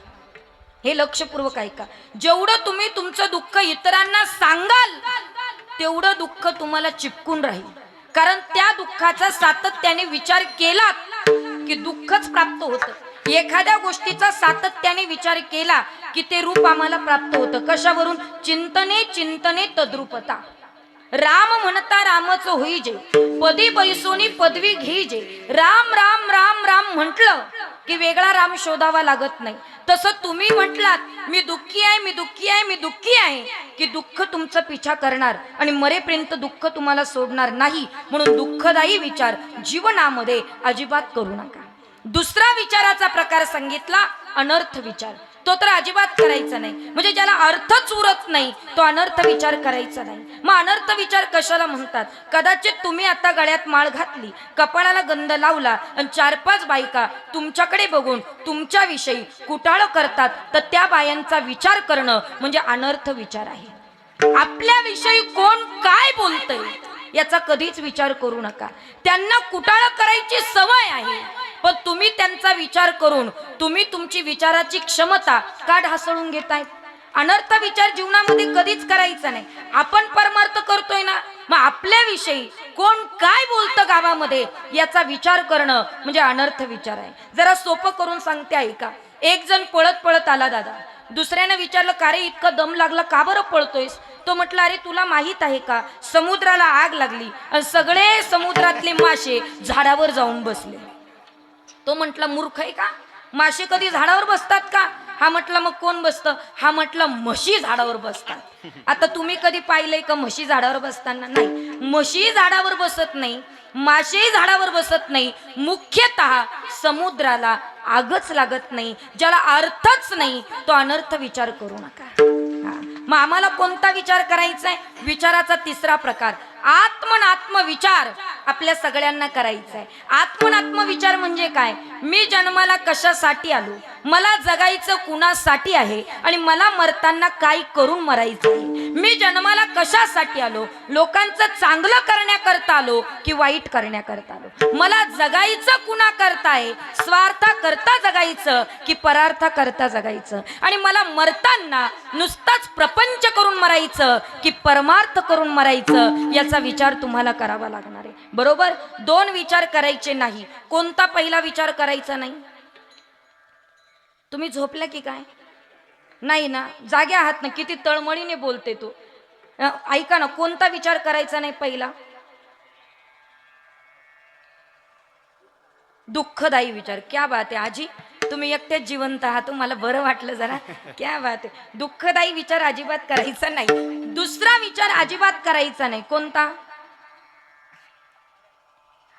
हे लक्षपूर्वक ऐका. जेवढं तुम्ही तुमचं दुःख इतरांना सांगाल तेवढं दुःख तुम्हाला चिपकून राहील. कारण त्या दुःखाचा सातत्याने विचार केला की दुःखच प्राप्त होतं. एखाद्या गोष्टीचा सातत्याने विचार केला की ते रूप आम्हाला प्राप्त होतं. कशावरून? चिंतने तद्रूपता. राम म्हणता रामच होईजे, पदी बैसोनी पदवी घेईजे. राम राम राम राम म्हटलं की वेगळा राम शोधावा लागत नाही. तसं तुम्ही म्हटलात मी दुःखी आहे, मी दुःखी आहे, मी दुःखी आहे, की दुःख तुमचा पिछा करणार आणि मरेपर्यंत दुःख तुम्हाला सोडणार नाही. म्हणून दुःखदायी विचार जीवनामध्ये अजिबात करू नका. दुसरा विचाराचा प्रकार सांगितला अनर्थ विचार. तो तर अजिबात करायचा नाही. म्हणजे ज्याला अर्थच उरत नाही तो अनर्थ विचार करायचा नाही. मग अनर्थ विचार कशाला म्हणतात? कदाचित तुम्ही आता गळ्यात माळ घातली, कपाळाला गंध लावला आणि 4-5 बायका तुमच्याकडे बघून तुमच्याविषयी कुटाळ करतात, तर त्या बायांचा विचार करणं म्हणजे अनर्थ विचार आहे. आपल्याविषयी कोण काय बोलतंय याचा कधीच विचार करू नका. त्यांना कुटाळ करायची सवय आहे, पण तुम्ही त्यांचा विचार करून तुम्ही तुमची विचाराची क्षमता का ढासळून घेताय? अनर्थ विचार जीवनामध्ये कधीच करायचा नाही. आपण परमार्थ करतोय ना, मग आपल्याविषयी कोण काय बोलतं गावामध्ये याचा विचार करणं म्हणजे अनर्थ विचार आहे. जरा सोपं करून सांगते ऐका. एक जण पळत पळत आला दादा. दुसऱ्याने विचारलं का रे इतका दम लागला, का बरं पळतोयस? तो म्हटला अरे तुला माहित आहे का समुद्राला आग लागली आणि सगळे समुद्रातले मासे झाडावर जाऊन बसले. तो म्हटला मूर्ख आहे का, मासे कधी झाडावर बसतात का? हा म्हटला मग कोण बसतं? हा म्हटला म्हशी झाडावर बसतात. आता तुम्ही कधी पाहिलंय का म्हशी झाडावर बसताना? नाही. म्हशी झाडावर बसत नाही, मासे झाडावर बसत नाही. मुख्यतः समुद्राला आगच लागत नाही. ज्याला अर्थच नाही तो अनर्थ विचार करू नका. मग आम्हाला कोणता विचार करायचा आहे? विचाराचा तिसरा प्रकार आत्मनात्म विचार आपल्या सगळ्यांना करायचा आहे. आत्मनात्म विचार म्हणजे काय? मी जन्माला कशासाठी आलो, मला जगायचं कुणासाठी आहे आणि मला मरताना काय करून मरायचं आहे. मी जन्माला कशासाठी आलो? लोकांचं चांगलं करण्याकरता आलो की वाईट करण्याकरता आलो? मला जगायचं कुणा करता आहे? स्वार्था करता जगायचं की परार्था करता जगायचं? आणि मला मरताना नुसताच प्रपंच करून मरायचं की परमार्थ करून मरायचं? याचा विचार तुम्हाला करावा लागणार आहे. बरोबर? 2 विचार करायचे नाही. कोणता पहिला विचार करायचा नाही? तुम्ही झोपल्या की काय? नाही ना, जागे आहात ना? किती तळमळीने बोलते तू. ऐका ना, कोणता विचार करायचा नाही पहिला? दुःखदायी विचार. क्या बात आहे आजी, तुम्ही एकटेच जिवंत आहात, मला बरं वाटलं जरा. क्या बात आहे. दुःखदायी विचार अजिबात करायचा नाही. दुसरा विचार अजिबात करायचा नाही. कोणता?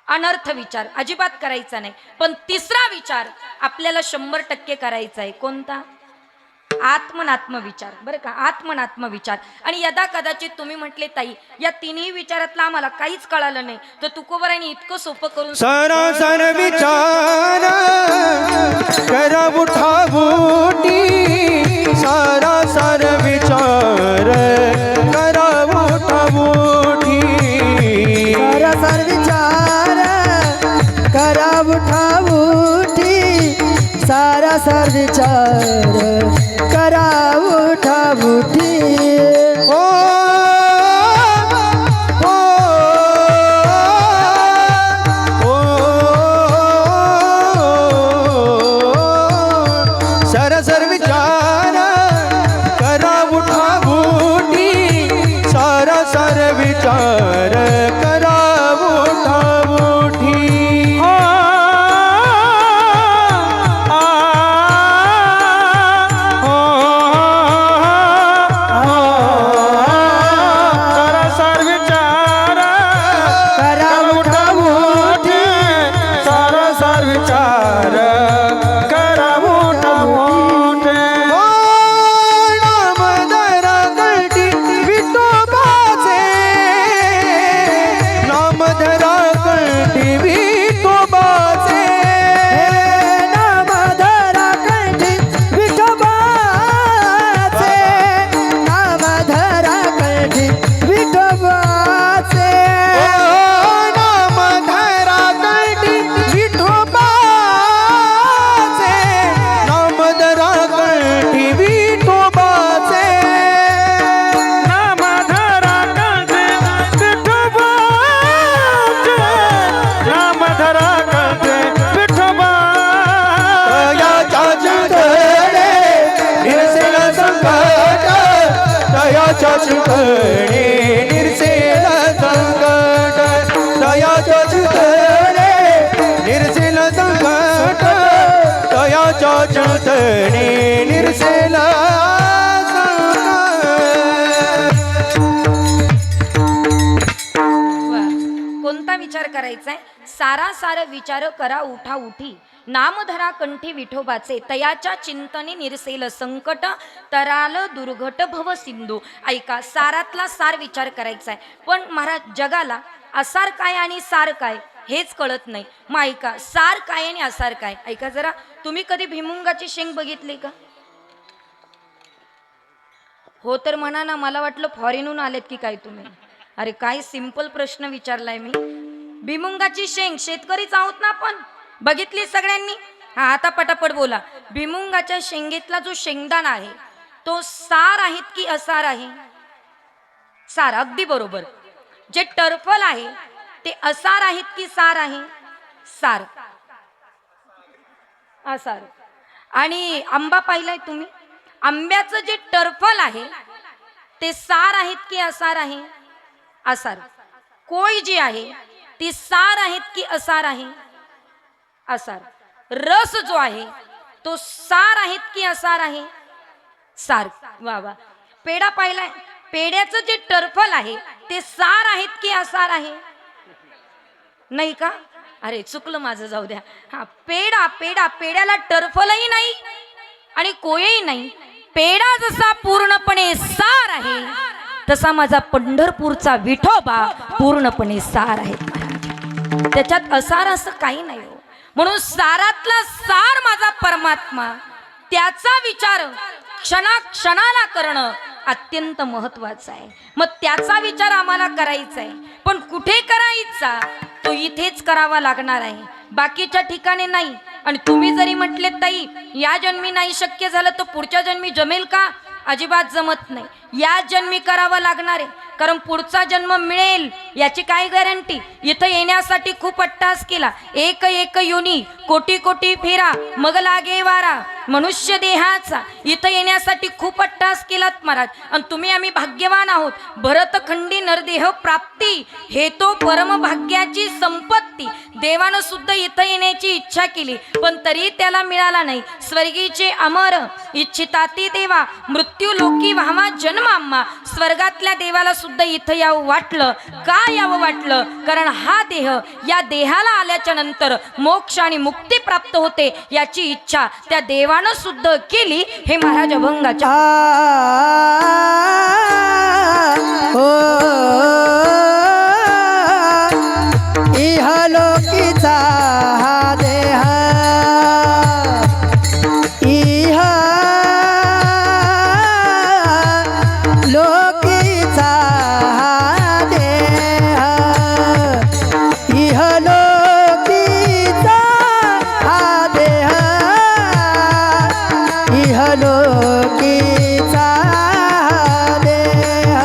अनर्थ विचार अजिबात करायचा नाही. पण तिसरा विचार आपल्याला 100% करायचा आहे. कोणता? आत्मनात्म विचार. बरं का, आत्मनात्म विचार. आणि यदा कदाचित तुम्ही म्हटले ताई या तिन्ही विचारातलं आम्हाला काहीच कळालं नाही, तर तुकोबराने इतकं सोपं करून सरासर विचार करा उठावूटी, सरासर विचार करा उठावूटी, सरासर विचार करा उठावूठी, सरासर विचार करा उठावूठी. ओ सरसर विचार करा उठावूटी, सरसर विचार करा उठावूठी. सरसर विचार करा उठावूठी, सरसर विचार करा उठावूठी. नामधरा कळटी विठोबाचे, नामधरा कळटी विठोबाचे, नामधरा कंठी विठोबाचे, नामधरा कंठी विठोबाचे, नामधरा कळटी विठोबाचे, नामधरा कळटी विठोबाचे. नामधरा कंठी विठोबाचे, नामधरा कंठी विठोबाचे. तयाच्या चिंतणे निरसेल संकट, तयाच्या चिंतणे निरसेल चरणी निरसेल कोणता विचार करायचा आहे? सारा सार विचार करा उठा उठी, नामधरा कंठी विठोबाचे, तयाच्या चिंतने निरसेल संकट, तराल दुर्घट भव सिंधू. ऐका, सारातला सार विचार करायचा आहे. पण महाराज जगाला असार काय आणि सार काय हेच कळत नाही. मग ऐका, सार काय आणि असार काय. ऐका जरा, तुम्ही कधी भिमुंगाची शेंग बघितली का? हो तर म्हणा ना, मला वाटलं फॉरेनहून आलेत की काय तुम्ही. अरे काय सिंपल प्रश्न विचारलाय मी. भिमुंगाची शेंग, शेतकरीच आहोत ना आपण, बघितली सगळ्यांनी? हा, आता पटापट बोला. भिमुंगाच्या शेंगेतला जो शेंगदाणा आहे तो सार आहेत की असार आहे? सार, अगदी बरोबर. जे टरफल आहे ते असार आहेत की सार आहे? सार, असार. आणि आंबा पाहिलाय तुम्ही? आंब्याचं जे टरफल आहे ते सार आहेत की असार आहे? असार. कोय जी आहे ती सार आहेत की असार आहे? असार. रस जो आहे तो सार आहेत की असार आहे? सार. वा वा. पेढा पाहिलाय? पेढ्याचं जे टरफल आहे ते सार आहेत की असार आहे? नाही का? अरे चुकलं माझं, जाऊ द्या. हा, पेढा, पेढा, पेढ्याला टरफलही नाही आणि कोयही नाही. पेढा जसा पूर्णपणे सार आहे तसा माझा पंढरपूरचा विठोबा पूर्णपणे सार आहे. त्याच्यात असार असं काही नाही हो. म्हणून सारातला सार माझा परमात्मा, त्याचा विचार क्षणाक्षणाला करणं अत्यंत महत्वाचं आहे. मग त्याचा विचार आम्हाला करायचा आहे, पण कुठे करायचा तो इथेच करावा लागणार आहे, बाकीच्या ठिकाणी नाही. आणि तुम्ही जरी म्हटले ताई या जन्मी नाही शक्य झालं तर पुढच्या जन्मी जमेल का? अजिबात जमत नाही. या जन्मी करावं लागणार आहे, कारण पुढचा जन्म मिळेल याची काय गॅरंटी? इथं येण्यासाठी खूप अट्टास केला, एक एक योनी कोटी कोटी फेरा मग लागे वारा मनुष्य देहाचा. इथं येण्यासाठी खूप अट्टास केलात महाराज. आणि तुम्ही आम्ही भाग्यवान आहोत. भरतखंडी नरदेह प्राप्ती हे तो परम भाग्याची संपत्ती. देवानं सुद्धा इथं येण्याची इच्छा केली पण तरी त्याला मिळाला नाही. स्वर्गीचे अमर इच्छिताती देवा, मृत्यू लोकी व्हावा जन्माम्मा. स्वर्गातल्या देवाला सुद्धा इथं यावं वाटलं. का यावं वाटलं? कारण हा देह, या देहाला आल्याच्या नंतर मोक्ष आणि मुक्ती प्राप्त होते याची इच्छा त्या देवानं सुद्धा केली. हे महाराज अभंगाच्या इहलोकीचा हा देह, लोकीचा हा देह, इहलोकीचा हा देह, इहलोकीचा हा देह, इहलोकीचा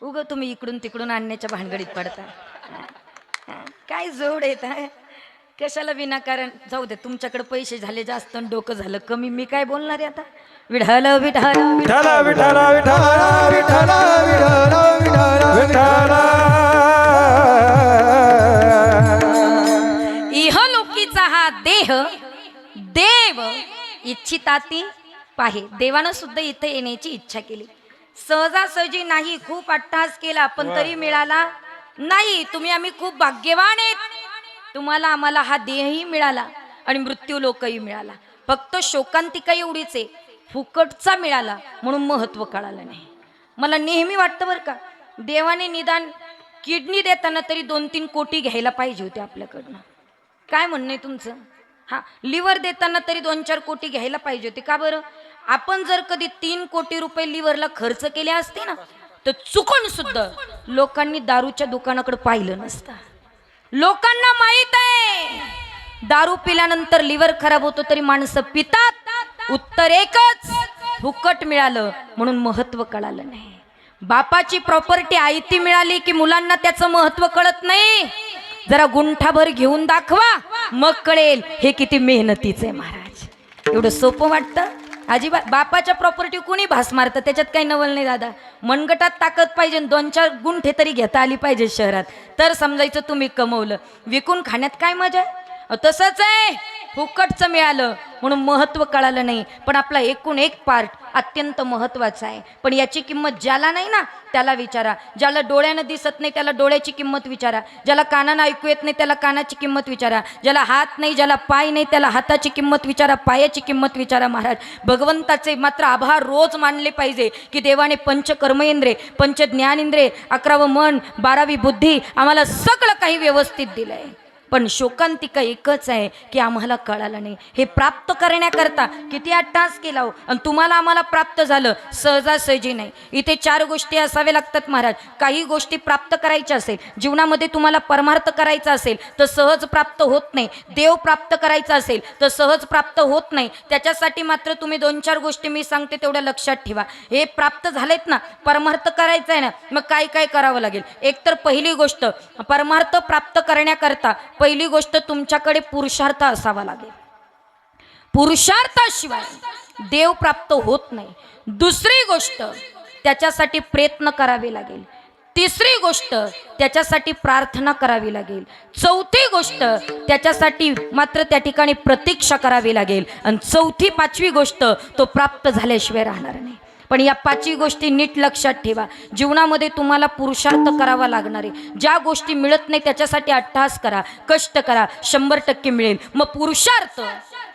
उग तुम्ही इकडून तिकडून आणण्याच्या भानगडीत पडता. काय जोड येत आहे कशाला विनाकारण. जाऊ दे, तुमच्याकडे पैसे झाले जास्त आणि डोकं झालं कमी. मी काय बोलणार आहे आता. विठाल विठाल विठ्ठल विठ्ठल विठ्ठल विठ्ठल विठ्ठल विठ्ठल इहलोकीचा हा देह देव इच्छिताती पाहे. देवानं सुद्धा इथे येण्याची इच्छा केली. सहजासहजी नाही, खूप अट्टहास केला पण तरी मिळाला नाही. तुम्ही आम्ही खूप भाग्यवान आहेत. तुम्हाला आम्हाला हा देहही मिळाला आणि मृत्यू लोकही मिळाला. फक्त शोकांतिका एवढीच आहे, फुकटचा मिळाला म्हणून महत्व कळालं नाही. मला नेहमी वाटतं बरं का, देवाने निदान किडनी देताना तरी 2-3 कोटी घ्यायला पाहिजे होते आपल्याकडनं. काय म्हणणं आहे तुमचं? हा, लिव्हर देताना तरी 2-4 कोटी घ्यायला पाहिजे होते. का बरं? आपण जर कधी 3 कोटी रुपये लिव्हरला खर्च केले असते ना, तर चुकून सुद्धा लोकांनी दारूच्या दुकानाकडे पाहिलं नसतं. लोकांना माहित आहे दारू पिल्यानंतर लिव्हर खराब होतो तरी माणसं पितात. उत्तर एकच, फुकट मिळालं म्हणून महत्व कळालं नाही. बापाची प्रॉपर्टी आयती मिळाली की मुलांना त्याचं महत्व कळत नाही. जरा गुंठाभर घेऊन दाखवा मग कळेल हे किती मेहनतीचे महाराज. एवढं सोपं वाटतं? अजिबात. बापाच्या प्रॉपर्टी कोणी भास मारतं, त्याच्यात काही नवल नाही दादा. मनगटात ताकद पाहिजे, 2-4 गुंठे तरी घेता आली पाहिजे शहरात, तर समजायचं तुम्ही कमवलं. विकून खाण्यात काय मजा आहे? तसंच आहे, फुकटचं मिळालं म्हणून महत्व कळालं नाही. पण आपला एकूण एक पार्ट अत्यंत महत्वाचा आहे. पण याची किंमत ज्याला नाही ना त्याला विचारा. ज्याला डोळ्यानं दिसत नाही त्याला डोळ्याची किंमत विचारा. ज्याला कानानं ऐकू येत नाही त्याला कानाची किंमत विचारा. ज्याला हात नाही, ज्याला पाय नाही त्याला हाताची किंमत विचारा, पायाची किंमत विचारा. महाराज, भगवंताचे मात्र आभार रोज मानले पाहिजे की देवाने 5 कर्मेंद्रे, 5 ज्ञानेंद्रे, 11वं मन, 12वी बुद्धी, आम्हाला सगळं काही व्यवस्थित दिलंय. पण शोकांतिका एकच आहे की आम्हाला कळालं नाही. हे प्राप्त करण्याकरता किती अट्टहास केला हो, आणि तुम्हाला आम्हाला प्राप्त झालं सहजासहजी नाही. इथे 4 गोष्टी असाव्या लागतात महाराज. काही गोष्टी प्राप्त करायच्या असेल, जीवनामध्ये तुम्हाला परमार्थ करायचा असेल तर सहज प्राप्त होत नाही. देव प्राप्त करायचा असेल तर सहज प्राप्त होत नाही. त्याच्यासाठी मात्र तुम्ही 2-4 गोष्टी मी सांगते तेवढ्या लक्षात ठेवा. हे प्राप्त झालेत ना, परमार्थ करायचा आहे ना, मग काय काय करावं लागेल? एकतर पहिली गोष्ट, परमार्थ प्राप्त करण्याकरता पहिली गोष्ट तुमच्याकडे पुरुषार्थ असावा लागेल. पुरुषार्थाशिवाय देव प्राप्त होत नाही. दुसरी गोष्ट, त्याच्यासाठी प्रयत्न करावे लागेल. तिसरी गोष्ट, त्याच्यासाठी प्रार्थना करावी लागेल. चौथी गोष्ट, त्याच्यासाठी मात्र त्या ठिकाणी प्रतीक्षा करावी लागेल. आणि चौथी 5वी गोष्ट, तो प्राप्त झाल्याशिवाय राहणार नाही. पण या 5ही गोष्टी नीट लक्षात ठेवा. जीवनामध्ये तुम्हाला पुरुषार्थ करावा लागणार आहे. ज्या गोष्टी मिळत नाही त्याच्यासाठी अट्टहास करा, कष्ट करा, 100% मिळेल. मग पुरुषार्थ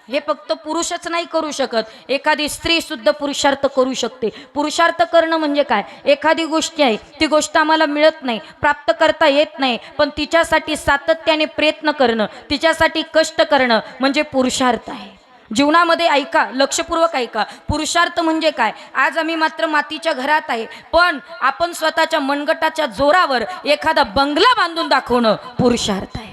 हे फक्त पुरुषच नाही करू शकत, एखादी स्त्री सुद्धा पुरुषार्थ करू शकते. पुरुषार्थ करणं म्हणजे काय? एखादी गोष्ट आहे, ती गोष्ट आम्हाला मिळत नाही, प्राप्त करता येत नाही, पण तिच्यासाठी सातत्याने प्रयत्न करणं, तिच्यासाठी कष्ट करणं म्हणजे पुरुषार्थ आहे. जीवनामध्ये ऐका, लक्षपूर्वक ऐका, पुरुषार्थ म्हणजे काय? आज आम्ही मात्र मातीच्या घरात आहे, पण आपण स्वतःच्या मनगटाच्या जोरावर एखादा बंगला बांधून दाखवणं पुरुषार्थ आहे.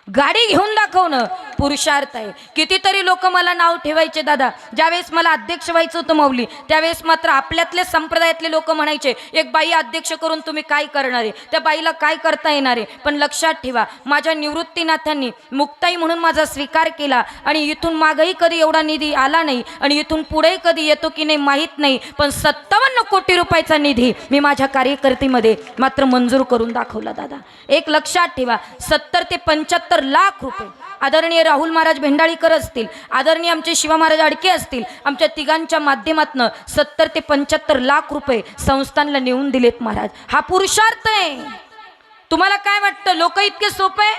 गाडी घेऊन दाखवणं पुरुषार्थ आहे. कितीतरी लोक मला नाव ठेवायचे दादा. ज्यावेळेस मला अध्यक्ष व्हायचं होतं माऊली, त्यावेळेस मात्र आपल्यातले संप्रदायातले लोक म्हणायचे, एक बाई अध्यक्ष करून तुम्ही काय करणार आहे, त्या बाईला काय करता येणार आहे. पण लक्षात ठेवा, माझ्या निवृत्तीनाथांनी मुक्ताई म्हणून माझा स्वीकार केला आणि इथून मागही कधी एवढा निधी आला नाही आणि इथून पुढे कधी येतो की नाही माहीत नाही, पण 57 कोटी रुपयाचा निधी मी माझ्या कार्यकर्तीमध्ये मात्र मंजूर करून दाखवला दादा. एक लक्षात ठेवा, 70 ते 75 लाख रुपये आदरणीय राहुल महाराज भेंडाळीकर असतील, आदरणीय आमचे शिवा महाराज अडके असतील, आमच्या तिघांच्या माध्यमातून 70 ते 75 लाख रुपये संस्थानला नेऊन दिलेत महाराज. हा पुरुषार्थ आहे. तुम्हाला काय वाटतं लोक इतके सोपे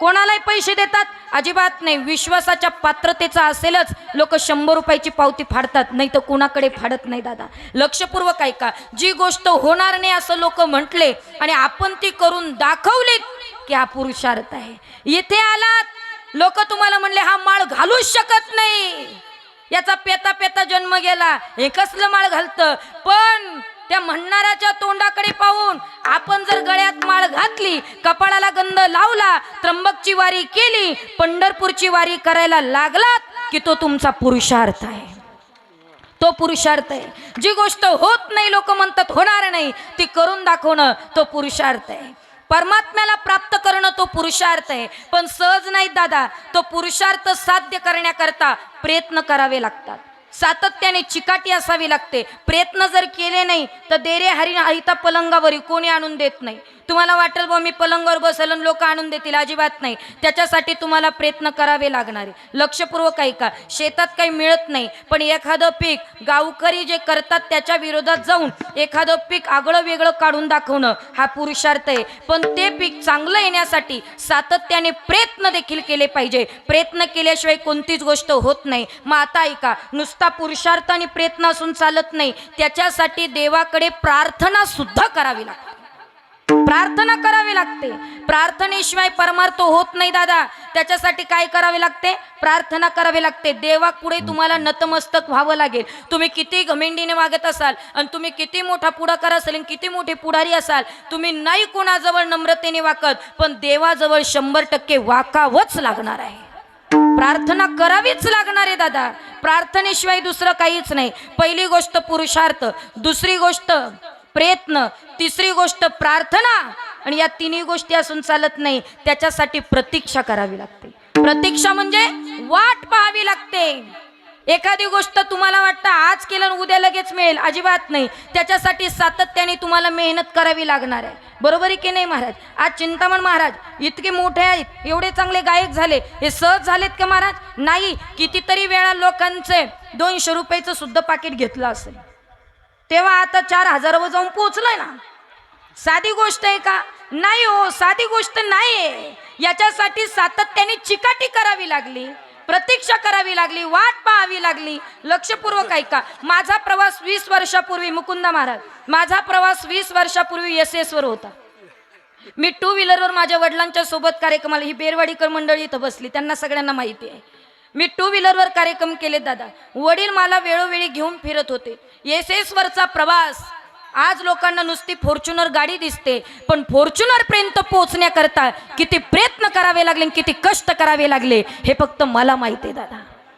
कोणालाही पैसे देतात? अजिबात नाही. विश्वासाच्या पात्रतेचा असेलच लोक 100 रुपयाची पावती फाडतात, नाही तर कोणाकडे फाडत नाही दादा. लक्षपूर्वक ऐका, जी गोष्ट होणार नाही असं लोक म्हटले आणि आपण ती करून दाखवली की हा पुरुषार्थ आहे. इथे आलात लोक तुम्हाला म्हणले हा माळ घालूच शकत नाही, याचा पेता पेता जन्म गेला, हे कसलं माळ घालतं. पण त्या म्हणणाऱ्याच्या तोंडाकडे पाहून आपण जर गळ्यात माळ घातली, कपाळाला गंध लावला, त्र्यंबकची वारी केली, पंढरपूरची वारी करायला लागलात की तो तुमचा पुरुषार्थ आहे. तो पुरुषार्थ आहे. जी गोष्ट होत नाही, लोक म्हणतात होणार नाही, ती करून दाखवणं तो पुरुषार्थ आहे. परमात्म्याला प्राप्त करणं तो पुरुषार्थ आहे. पण सहज नाही दादा, तो पुरुषार्थ साध्य करण्याकरता प्रयत्न करावे लागतात, सातत्याने चिकाटी असावी लागते. प्रयत्न जर केले नाही तर देरे हरी आयता पलंगावरी कोणी आणून देत नाही. तुम्हाला वाटेल बा मी पलंगावर बसेल आणि लोक आणून देतील, अजिबात नाही. त्याच्यासाठी तुम्हाला प्रयत्न करावे लागणार आहे. लक्षपूर्वक ऐका. शेतात काही मिळत नाही, पण एखादं पीक गावकरी जे करतात त्याच्या विरोधात जाऊन एखादं पीक आगळं वेगळं काढून दाखवणं हा पुरुषार्थ आहे. पण ते पीक चांगलं येण्यासाठी सातत्याने प्रयत्न देखील केले पाहिजे. प्रयत्न केल्याशिवाय कोणतीच गोष्ट होत नाही. मग आता ऐका, नुसता पुरुषार्थ आणि प्रयत्न असून चालत नाही, त्याच्यासाठी देवाकडे प्रार्थना सुद्धा करावी लागते. प्रार्थना करावी लागते. प्रार्थनेशिवाय परमार्थ होत नाही दादा. त्याच्यासाठी काय करावे लागते? प्रार्थना करावी लागते. देवापुढे तुम्हाला नतमस्तक व्हावं लागेल. तुम्ही किती घमेंडीने वागत असाल आणि तुम्ही किती मोठा पुढाकार असाल आणि किती मोठे पुढारी असाल, तुम्ही नाही कोणाजवळ नम्रतेने वाकत, पण देवाजवळ 100% वाकावंच लागणार आहे. प्रार्थना करावीच लागणार आहे दादा. प्रार्थनेशिवाय दुसरं काहीच नाही. पहिली गोष्ट पुरुषार्थ, दुसरी गोष्ट प्रयत्न, तिसरी गोष्ट प्रार्थना, आणि या तिन्ही गोष्टी असून चालत नाही. त्याच्यासाठी प्रतीक्षा करावी लागते. प्रतीक्षा म्हणजे वाट पाहावी लागते. एखादी गोष्ट तुम्हाला वाटतं आज केलं उद्या लगेच मिळेल, अजिबात नाही. त्याच्यासाठी सातत्याने तुम्हाला मेहनत करावी लागणार आहे. बरोबर आहे की नाही महाराज? आज चिंतामण महाराज इतके मोठे आहेत, एवढे चांगले गायक झाले, हे सहज झालेत का महाराज? नाही. कितीतरी वेळा लोकांचे 200 रुपयाचं सुद्धा पाकिट घेतलं असेल, तेव्हा आता 4000वर जाऊन पोहोचलंय ना. साधी गोष्ट आहे का? नाही हो, साधी गोष्ट नाही आहे. याच्यासाठी सातत्याने चिकाटी करावी लागली, प्रतीक्षा करावी लागली, वाट पाहावी लागली. लक्षपूर्वक ऐका. माझा प्रवास 20 वर्षापूर्वी, मुकुंदा महाराज, माझा प्रवास 20 वर्षापूर्वी SS वर होता. मी 2 व्हीलरवर माझ्या वडिलांच्या सोबत कार्यक्रमाला, ही बेरवाडीकर मंडळी इथं बसली, त्यांना सगळ्यांना माहिती आहे. मी 2 व्हीलरवर कार्यक्रम केले दादा. वडील मला वेळोवेळी घेऊन फिरत होते. SS वरचा प्रवास, आज लोकांना नुसती फॉर्च्युनर गाडी दिसते, पण फॉर्च्युनर पर्यंत पोहोचण्याकरता किती प्रयत्न करावे लागले, किती कष्ट करावे लागले, हे फक्त मला माहिती आहे दादा.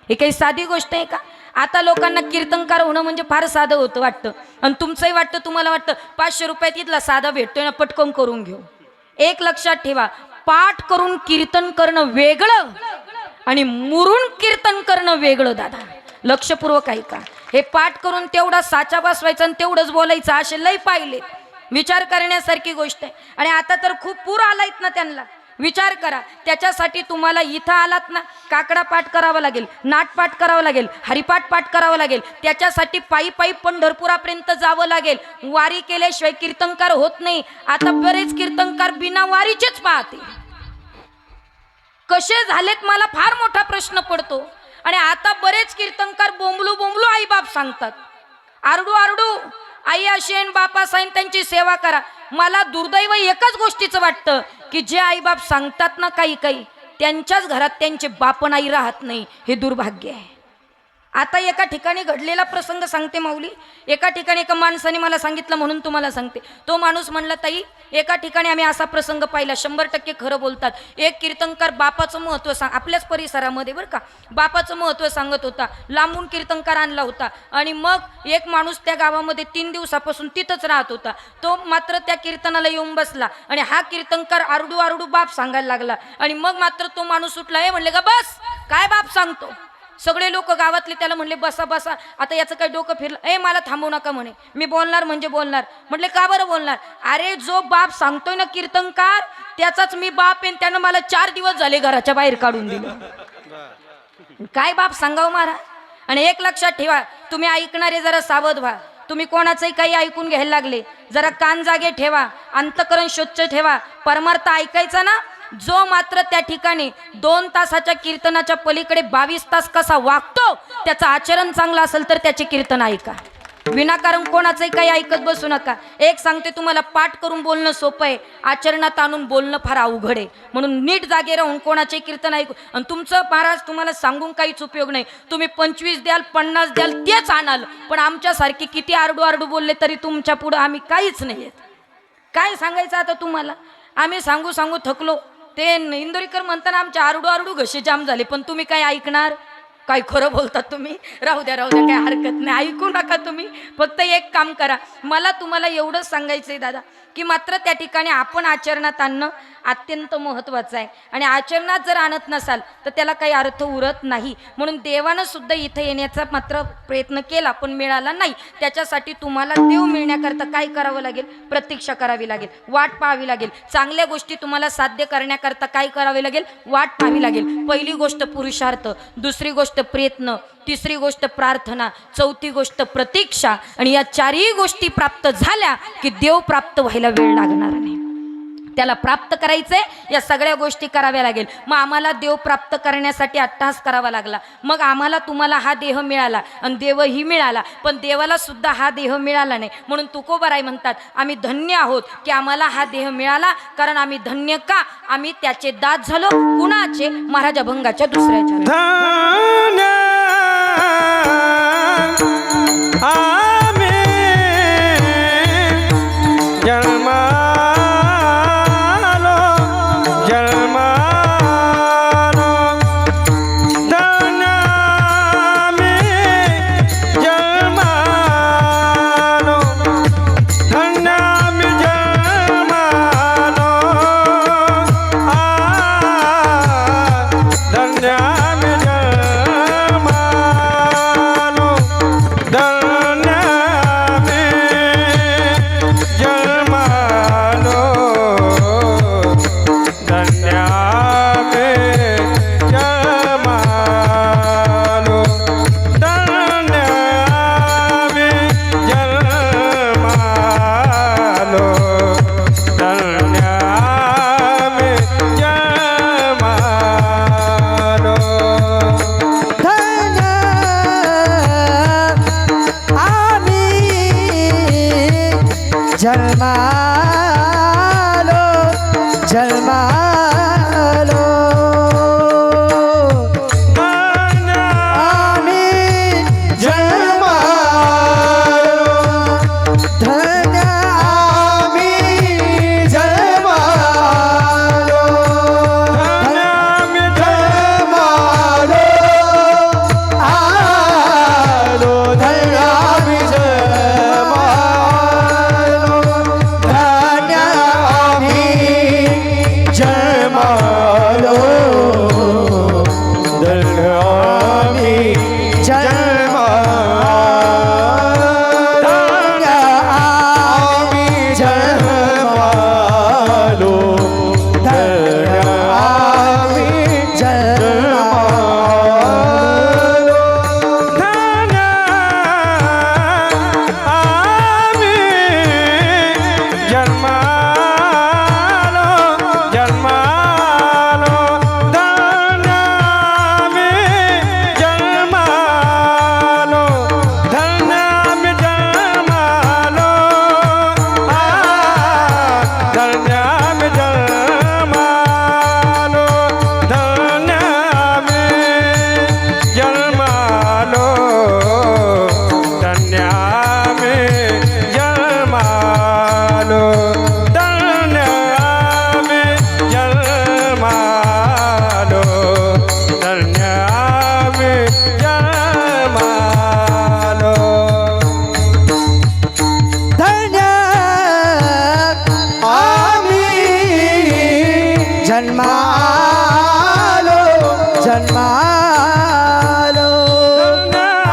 हे काही साधी गोष्ट आहे का? आता लोकांना कीर्तनकार होणं म्हणजे फार साधं होतं वाटतं, आणि तुमचंही वाटतं, तुम्हाला वाटतं 500 रुपयात इथला साधा भेटतोय ना, पटकन करून घेऊ. एक लक्षात ठेवा, पाठ करून कीर्तन करणं वेगळं आणि मुरून कीर्तन करणं वेगळं दादा. लक्षपूर्वक ऐका. हे पाठ करून तेवढा साचा बसवायचा आणि तेवढंच बोलायचं, असे लय पाहिले. विचार करण्यासारखी गोष्ट आहे. आणि आता तर खूप पूर आलायत ना त्यांना. विचार करा. त्याच्यासाठी तुम्हाला इथं आलात ना, काकडा पाठ करावा लागेल, नाटपाठ करावं लागेल, हरिपाठ पाठ करावं लागेल. त्याच्यासाठी पायी पायी पंढरपुरापर्यंत जावं लागेल. वारी केल्याशिवाय कीर्तनकार होत नाही. आता बरेच कीर्तनकार बिना वारीचेच पाहते. कसे झालेत मला फार मोठा प्रश्न पडतो. आणि आता बरेच कीर्तनकार बोंबलू बोंबलू आई बाप सांगतात, आरडू आरडू आई असेन बापा साईन त्यांची सेवा करा. मला दुर्दैव एकच गोष्टीचं वाटतं की जे आई बाप सांगतात ना, काही काही त्यांच्याच घरात त्यांचे बाप आई राहत नाही. हे दुर्भाग्य आहे. आता एका ठिकाणी घडलेला प्रसंग सांगते माऊली. एका ठिकाणी एका माणसाने मला सांगितलं म्हणून तुम्हाला सांगते. तो माणूस म्हणला, ताई एका ठिकाणी आम्ही असा प्रसंग पाहिला, 100% खरं बोलतात. एक कीर्तनकार बापाचं महत्त्व आपल्याच परिसरामध्ये बरं का, बापाचं महत्त्व सांगत होता. लांबून कीर्तनकार आणला होता. आणि मग एक माणूस त्या गावामध्ये 3 दिवसापासून तिथंच राहत होता. तो मात्र त्या कीर्तनाला येऊन बसला आणि हा कीर्तनकार आरडू आरडू बाप सांगायला लागला. आणि मग मात्र तो माणूस उठला. हे म्हणले का बस, काय बाप सांगतो. सगळे लोक गावातले त्याला म्हणले बसा बसा. आता याचं काही डोकं फिरलं. ए मला थांबवू नका म्हणे, मी बोलणार म्हणजे बोलणार. म्हटले का बरं बोलणार? अरे जो बाप सांगतोय ना कीर्तनकार, त्याचाच मी बाप आहे. त्यानं मला 4 दिवस झाले घराच्या बाहेर काढून दिलं. काय बाप सांगावं महाराज. आणि एक लक्षात ठेवा, तुम्ही ऐकणारे जरा सावध व्हा. तुम्ही कोणाचंही काही ऐकून घ्यायला लागले, जरा कान जागे ठेवा, अंतकरण स्वच्छ ठेवा. परमार्थ ऐकायचा ना. जो मात्र त्या ठिकाणी 2 तासाच्या कीर्तनाच्या पलीकडे 22 तास कसा वागतो, त्याचं आचरण चांगलं असेल तर त्याचे कीर्तन ऐका. विनाकारण कोणाचंही काही ऐकत बसू नका. एक सांगते तुम्हाला, पाठ करून बोलणं सोपं आहे, आचरणात आणून बोलणं फार अवघड आहे. म्हणून नीट जागे राहून कोणाचे कीर्तन ऐकू. आणि तुमचं महाराज तुम्हाला सांगून काहीच उपयोग नाही. तुम्ही 25 द्याल 50 द्याल तेच आणाल, पण आमच्यासारखे किती आरडू आरडू बोलले तरी तुमच्या पुढं आम्ही काहीच नाही. काय सांगायचं आता तुम्हाला. आम्ही सांगू सांगू थकलो. ते इंदोरीकर म्हणताना आमच्या आरडू आरडू घसे जाम झाले, पण तुम्ही काय ऐकणार. काय खरं बोलतात तुम्ही? राहू द्या काय हरकत नाही, ऐकू नका तुम्ही. फक्त एक काम करा, मला तुम्हाला एवढंच सांगायचंय दादा की मात्र त्या ठिकाणी आपण आचरणात आणणं अत्यंत महत्त्वाचं आहे. आणि आचरणात जर आणत नसाल तर त्याला काही अर्थ उरत नाही. म्हणून देवानं सुद्धा इथं येण्याचा मात्र प्रयत्न केला पण मिळाला नाही. त्याच्यासाठी तुम्हाला देव मिळण्याकरता काय करावं लागेल? प्रतीक्षा करावी लागेल, वाट पाहावी लागेल. चांगल्या गोष्टी तुम्हाला साध्य करण्याकरता काय करावे लागेल? वाट पाहावी लागेल. पहिली गोष्ट पुरुषार्थ, दुसरी गोष्ट प्रयत्न, तिसरी गोष्ट प्रार्थना, चौथी गोष्ट प्रतीक्षा. आणि या चारही गोष्टी प्राप्त झाल्या की देव प्राप्त व्हायला वेळ लागणार नाही. त्याला प्राप्त करायचंय, या सगळ्या गोष्टी कराव्या लागेल. मग आम्हाला देव प्राप्त करण्यासाठी अट्टहास करावा लागला. मग आम्हाला तुम्हाला हा देह मिळाला आणि देवही मिळाला, पण देवाला सुद्धा हा देह मिळाला नाही. म्हणून तुकोबाराय म्हणतात आम्ही धन्य आहोत की आम्हाला हा देह मिळाला. कारण आम्ही धन्य का? आम्ही त्याचे दास झालो. कुणाचे? महाराज अभंगाच्या दुसऱ्याच्या. धन्य आम्ही जन्मालो धन्य आम्ही जन्मालो, धन्य आम्ही जन्मालो, धन्य आम्ही जन्मालो, धन्य आम्ही जन्मालो, धन्य आम्ही जन्मालो, धन्य आम्ही जन्मालो, धन्य आम्ही जन्मालो. धन्य आम्ही जन्मालो, जन्मालो, धन्य आम्ही जन्मालो, धन्य आम्ही जन्मालो, धन्य आम्ही जन्मालो, आलो, धन्य आम्ही जन्मालो, धन्य आम्ही जन्मालो, धन्य आम्ही जन्मालो, धन्य आम्ही जन्मालो, धन्य आम्ही जन्मालो. धन्य आम्ही जन्मालो, जन्मालो, धन्य आम्ही जन्मालो, धन्य आम्ही जन्मालो, धन्य आम्ही जन्मालो, धन्य आम्ही जन्मालो, धन्य आम्ही जन्मालो, धन्य आम्ही जन्मालो, धन्य आम्ही जन्मालो. धन्य आम्ही जन्मालो, जन्मालो,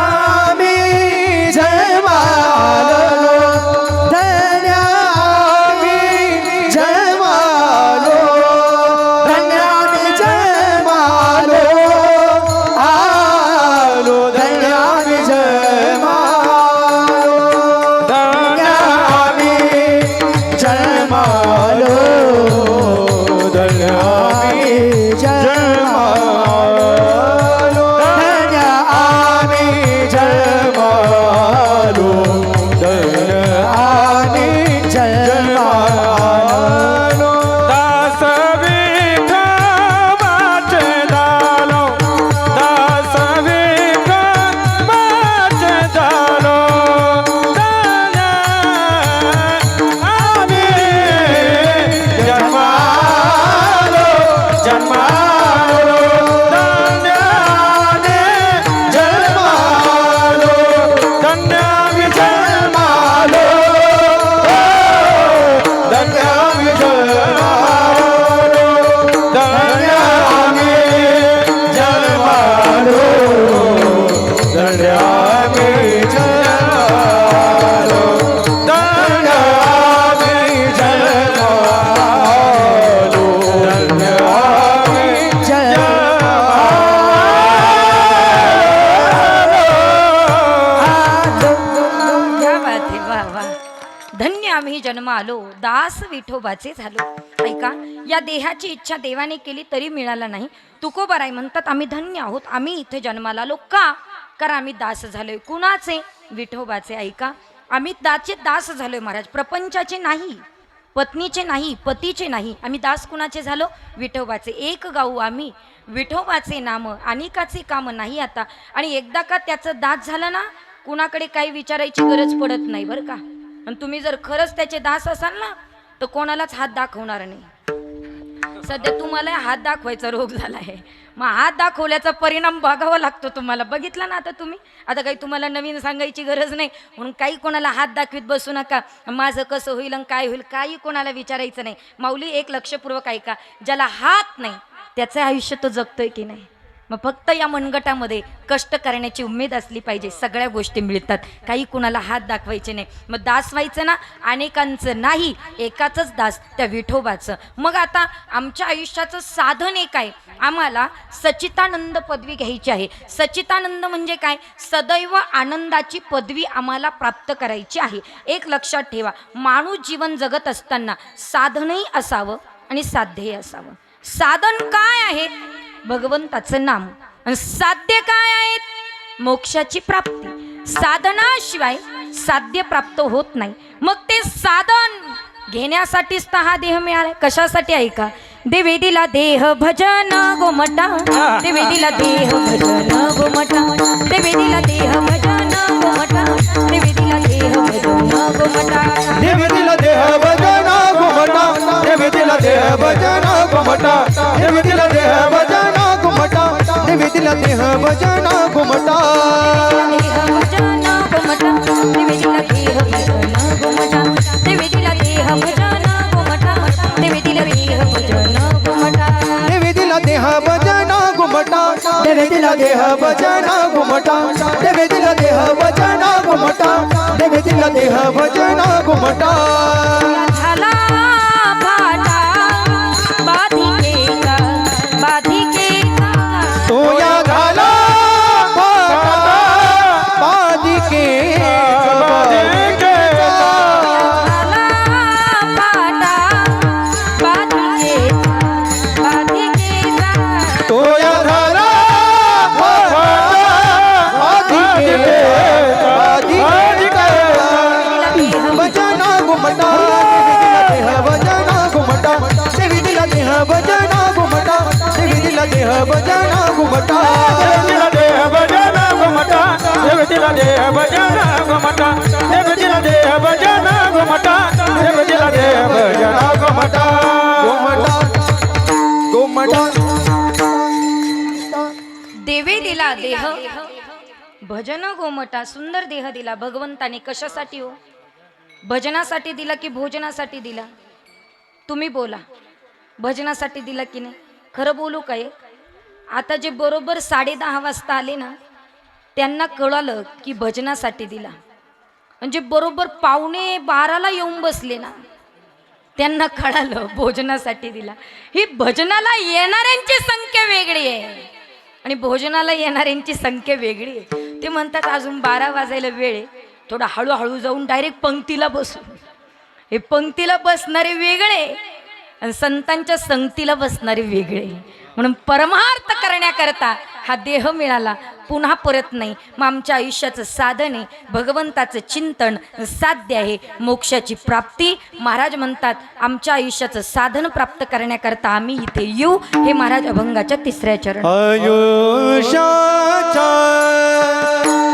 आम्ही जन्मालो, धन्य आम्ही जन्मालो, धन्य आम्ही जन्मालो, आलो, धन्य आम्ही जन्मालो, धन्य आम्ही जन्मालो, धन्य आम्ही जन्मालो, धन्य आम्ही जन्मालो, धन्य आम्ही जन्मालो. दास विठोबाचे झालो, दास विठोबाचे झालो, धन्य आम्ही विठोबाचे झालो. ऐका, या देहाची इच्छा देवाने केली तरी मिळाला नाही. तुकोबाराय म्हणतात आम्ही धन्य आहोत, आम्ही इथे जन्माला आलो. का? कारण आम्ही दास झालोय. कुणाचे? विठोबाचे. ऐका, आम्ही दास झालोय महाराज, प्रपंचाचे नाही, पत्नीचे नाही, पतीचे नाही. आम्ही दास कुणाचे झालो? विठोबाचे. एक गाऊ आम्ही विठोबाचे नाम, अनेकाचे काम नाही आता. आणि एकदा का त्याचं दास झालं ना, कुणाकडे काही विचारायची गरज पडत नाही बरं का. आणि तुम्ही जर खरंच त्याचे दास असाल ना, तर कोणालाच हात दाखवणार नाही. सध्या तुम्हाला हात दाखवायचा रोग झाला आहे, मग हात दाखवल्याचा परिणाम बघावा लागतो तुम्हाला. बघितला ना आता तुम्ही. आता काही तुम्हाला नवीन सांगायची गरज नाही, म्हणून काही कोणाला हात दाखवीत बसू नका. माझं कसं होईल आणि काय होईल काही कोणाला विचारायचं नाही. माऊली एक लक्षपूर्वक ऐका, ज्याला हात नाही त्याचं आयुष्य तो जगतोय की नाही. मग फक्त या मनगटामध्ये कष्ट करण्याची उमेद असली पाहिजे, सगळ्या गोष्टी मिळतात. काही कुणाला हात दाखवायचे नाही. मग दास व्हायचं ना, अनेकांचं नाही, एकाचंच दास, त्या विठोबाचं. मग आता आमच्या आयुष्याचं साधन एक आहे, आम्हाला सच्चिदानंद पदवी घ्यायची आहे. सच्चिदानंद म्हणजे काय? सदैव आनंदाची पदवी आम्हाला प्राप्त करायची आहे. एक लक्षात ठेवा, माणूस जीवन जगत असताना साधनही असावं आणि साध्यही असावं. साधन काय आहे? भगवंताचं नाम. आणि साध्य काय आहेत? मोक्षाची प्राप्ती. साधनाशिवाय साध्य प्राप्त होत नाही. मग ते साधन घेण्यासाठीच तर हा देह मिळालाय. कशासाठी? ऐका, देवे दिला देह भजन गोमटा, देवे दिला देह भजन गोमटा, देवे दिला देह भजन गोमटा, देवे दिला देह भजन गोमटा, देवे दिला देह भजन गोमटा, देवे दिला देह भजन गोमटा, देवे दिला देह भजन गोमटा, देवे दिला देह भजन गोमटा, देह भजन गोमटा, देवे दिला देह भजन गोमटा, देवे दिला देह भजन गोमटा, देवे दिला देह भजन गोमटा, देवे दिला देह भजन गोमटा, देवे दिला देह भजन गोमटा, देवे दिला देह भजन गोमटा, देवे दिला देह भजन गोमटा. झाला भाटा बाधिकेचा, बाधिकेचा तो या झाला भाटा बाधिकेचा, झाला भाटा बाधिकेचा, बाधिकेचा तो या झाला भाटा बाधिकेचा, बाधिकेचा. भजन गोमटा, देवी दिला देह भजन गोमटा, देवी दिला देह भजन गोमटा, देवी दिला देह भजन गोमटा, दिला देह भजन गोमटा, देव दिला देह भजन गोमटा, देव दिला देह भजन गोमटा, देव दिला देह भजन गोमटा. गोमटा गोमटा. देवे दिला देह भजन गोमटा. सुंदर देह दिला भगवंताने. कशासाठी हो? भजनासाठी दिला की भोजनासाठी दिला? तुम्ही बोला. भजनासाठी दिला की नाही? खरं बोलू काय? आता जे बरोबर 10:30 वाजता आले ना, त्यांना कळालं की भजनासाठी दिला. म्हणजे बरोबर 11:15ला येऊन बसले ना, त्यांना कळालं भोजनासाठी दिला. ही भजनाला येणाऱ्यांची संख्या वेगळी आहे आणि भोजनाला येणाऱ्यांची संख्या वेगळी आहे. ते म्हणतात अजून 12 वाजायला वेळ आहे, थोडा हळूहळू जाऊन डायरेक्ट पंक्तीला बसू. हे पंक्तीला बसणारे वेगळे आणि संतांच्या संगतीला बसणारे वेगळे. म्हणून परमार्थ करण्याकरता हा देह मिळाला, पुन्हा परत नाही. मग आमच्या आयुष्याचं साधन आहे भगवंताचं चिंतन, साध्य आहे मोक्षाची प्राप्ती. महाराज म्हणतात आमच्या आयुष्याचं साधन प्राप्त करण्याकरता आम्ही इथे येऊ. हे महाराज अभंगाच्या 3ऱ्या चरण. आयुष्याच्या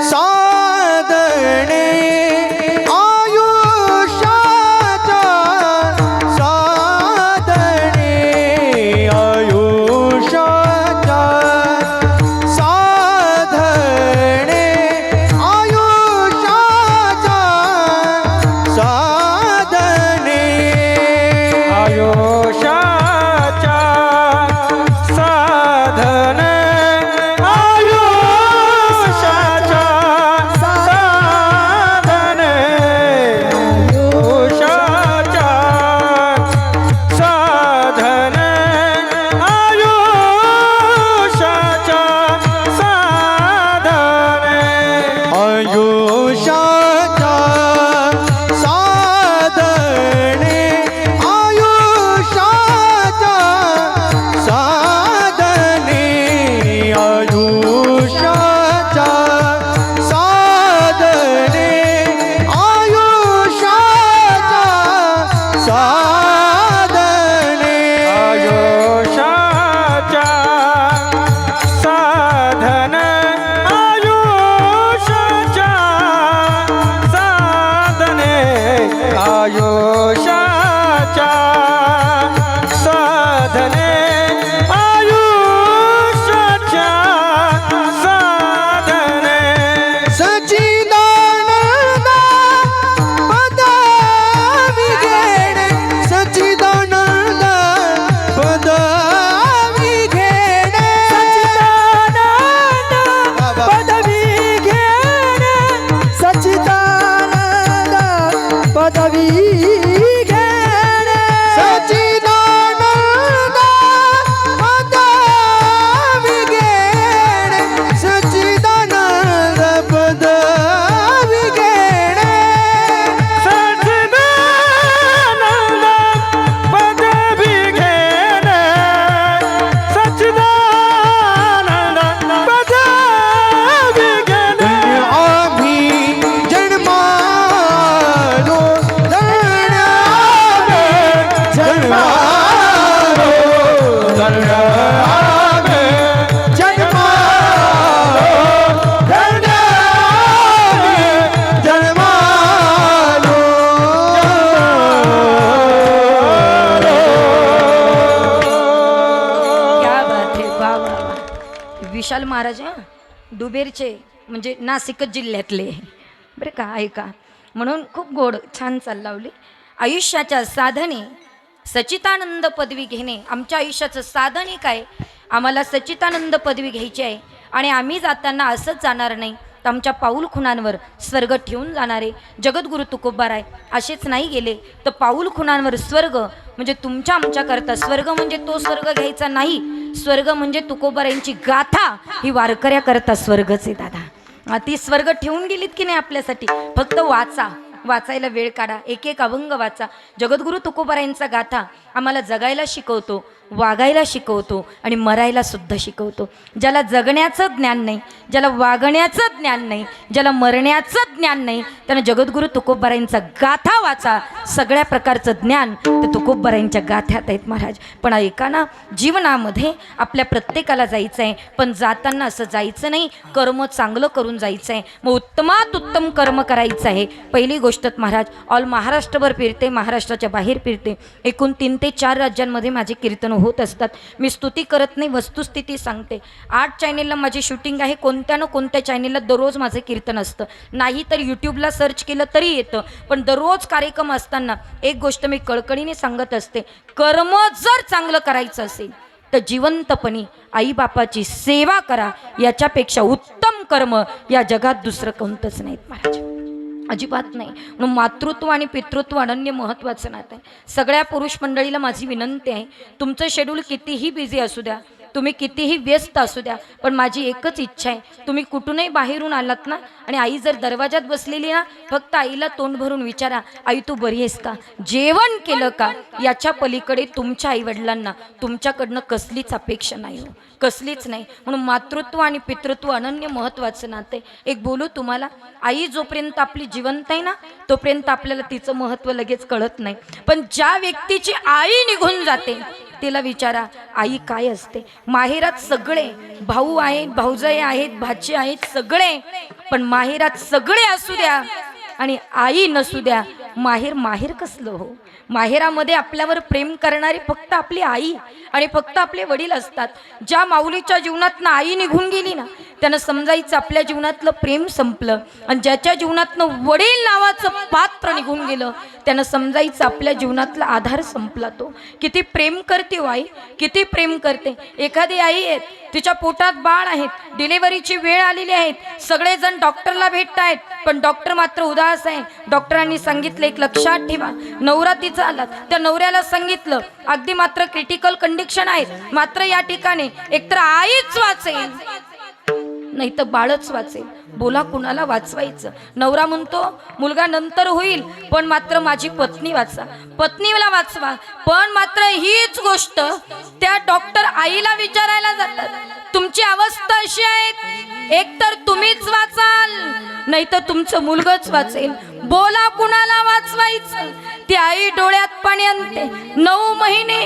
साधने, आयुष्याच्या साधने, आयुष्याच्या साधने, आयुष्याच्या साधने, आयुष्याच्या साधन, आयुष्याच्या साधने आयुष्याच्या साधने सच्चिदानंद पदवी घेणे सच्चिदानंद पदवी घेणे सच्चिदानंद पदवी घेणे सच्चिदानंद पदवी घेणे सच्चिदानंद पदवी घेणे सच्चिदानंद पदवी घेणे सच्चिदानंद पदवी घेणे सच्चिदानंद पदवी घेणे आम्ही जन्मालो धन्यावे जन्मालो धन्यावे जन्मालो धन्यावे जन्मालो क्या बात आहे वा वा वा. विशाल महाराज हं, दुबेरचे म्हणजे नाशिक जिल्ह्यातले बरं का ऐका म्हणून खूप गोड छान चाल लावली. आयुष्याच्या साधने सच्चिदानंद पदवी घेणे. आमच्या आयुष्याचं साधन हे काय? आम्हाला सच्चिदानंद पदवी घ्यायची आहे आणि आम्ही जाताना असंच जाणार नाही तर आमच्या पाऊल खुणांवर स्वर्ग ठेवून जाणारे जगद्गुरु तुकोबाराय असेच नाही गेले तर पाऊल खुणांवर स्वर्ग म्हणजे तुमच्या आमच्याकरता स्वर्ग म्हणजे तो स्वर्ग घ्यायचा नाही. स्वर्ग म्हणजे तुकोबारायांची गाथा ही वारकऱ्याकरता स्वर्गच आहे दादा. ती स्वर्ग ठेवून गेलीत की नाही आपल्यासाठी. फक्त वाचा, वाचायला वेळ काढा, एक एक अभंग वाचा. जगद्गुरु तुकोबारायांचा गाथा आम्हाला जगायला शिकवतो, वागायला शिकवतो आणि मरायला सुद्धा शिकवतो. ज्याला जगण्याचं ज्ञान नाही, ज्याला वागण्याचं ज्ञान नाही, ज्याला मरण्याचं ज्ञान नाही त्यानं जगद्गुरु तुकोबारायांचा गाथा वाचा. सगळ्या प्रकारचं ज्ञान ते तुकोबारायांच्या गाथ्यात आहेत महाराज. पण ऐका ना, जीवनामध्ये आपल्या प्रत्येकाला जायचं आहे पण जाताना असं जायचं नाही, कर्म चांगलं करून जायचं आहे. मग उत्तमात उत्तम कर्म करायचं आहे. पहिली गोष्ट महाराज, ऑल महाराष्ट्रभर फिरते, महाराष्ट्राच्या बाहेर फिरते. एकूण 3 ते 4 राज्यांमध्ये माझे कीर्तन होत असतात. मी स्तुती करत नाही, वस्तुस्थिती सांगते. 8 चॅनेलला माझी शूटिंग आहे. कोणत्या ना कोणत्या चॅनेलला दररोज माझं कीर्तन असतं. नाही तर यूट्यूबला सर्च केलं तरी येतं. पण दररोज कार्यक्रम असताना एक गोष्ट मी कळकळीने सांगत असते, कर्म जर चांगलं करायचं असेल तर जिवंतपणी आईबापाची सेवा करा. याच्यापेक्षा उत्तम कर्म या जगात दुसरं कोणतंच नाहीत महाराज, अजिबात नाही. म्हणून मातृत्व आणि पितृत्व अनन्य महत्त्वाचं नातं आहे. सगळ्या पुरुष मंडळीला माझी विनंती आहे, तुमचं शेड्यूल कितीही बिझी असू द्या, तुम्ही कितीही व्यस्त असू द्या, पण माझी एकच इच्छा आहे, तुम्ही कुठूनही बाहेरून आलात ना आणि आई जर दरवाजात बसलेली ना, फक्त आईला तोंड भरून विचारा, आई तू बरी आहेस का, जेवण केलं का. याच्या पलीकडे तुमच्या आईवडिलांना तुमच्याकडनं कसलीच अपेक्षा नाही हो, कसलीच नाही. म्हणून मातृत्व आणि पितृत्व अनन्य महत्त्वाचं नाते. एक बोलू तुम्हाला, आई जोपर्यंत आपली जिवंत आहे ना तोपर्यंत आपल्याला तिचं महत्त्व लगेच कळत नाही. पण ज्या व्यक्तीची आई निघून जाते तिला विचारा आई काय असते. माहेरात सगळे भाऊ आहेत, भाऊजाई आहेत, भाची आहेत, सगळे, पण माहेरात सगळे असू द्या आणि आई नसू द्या, माहेर माहेर कसलं हो. माहेरामध्ये आपल्यावर प्रेम करणारी फक्त आपली आई आणि फक्त आपले वडील असतात. ज्या माऊलीच्या जीवनातनं आई निघून गेली ना त्यानं समजायचं आपल्या जीवनातलं प्रेम संपलं. आणि ज्याच्या जीवनातनं वडील नावाचं पात्र निघून गेलं त्यानं समजायचं आपल्या जीवनातला आधार संपला. तो किती प्रेम करते हो आई, किती प्रेम करते. एखादी आई आहे, तिच्या पोटात बाळ आहेत, डिलिव्हरीची वेळ आलेली आहे, सगळेजण डॉक्टरला भेटत आहेत पण डॉक्टर मात्र उदास आहे. डॉक्टरांनी सांगितलं एक लक्षात ठेवा, नवरा तिचा आला, त्या नवऱ्याला सांगितलं अगदी मात्र क्रिटिकल कंडिशन आहे, मात्र या ठिकाणी एकतर आईच वाचेल नाही तर बाळच वाचेल. बोला कुणाला वाचवायचं. नवरा म्हणतो मुलगा नंतर होईल पण मात्र माझी पत्नी वाचा, पत्नीला वाचवा. पण मात्र हीच गोष्ट त्या डॉक्टर आईला विचारायला जातात, तुमची अवस्था अशी आहे एकतर तुम्हीच वाचाल नाही तर तुमचं मुलगंच वाचेल. बोला कुणाला वाचवायचं. ती आई डोळ्यात पाणी आणते. 9 महिने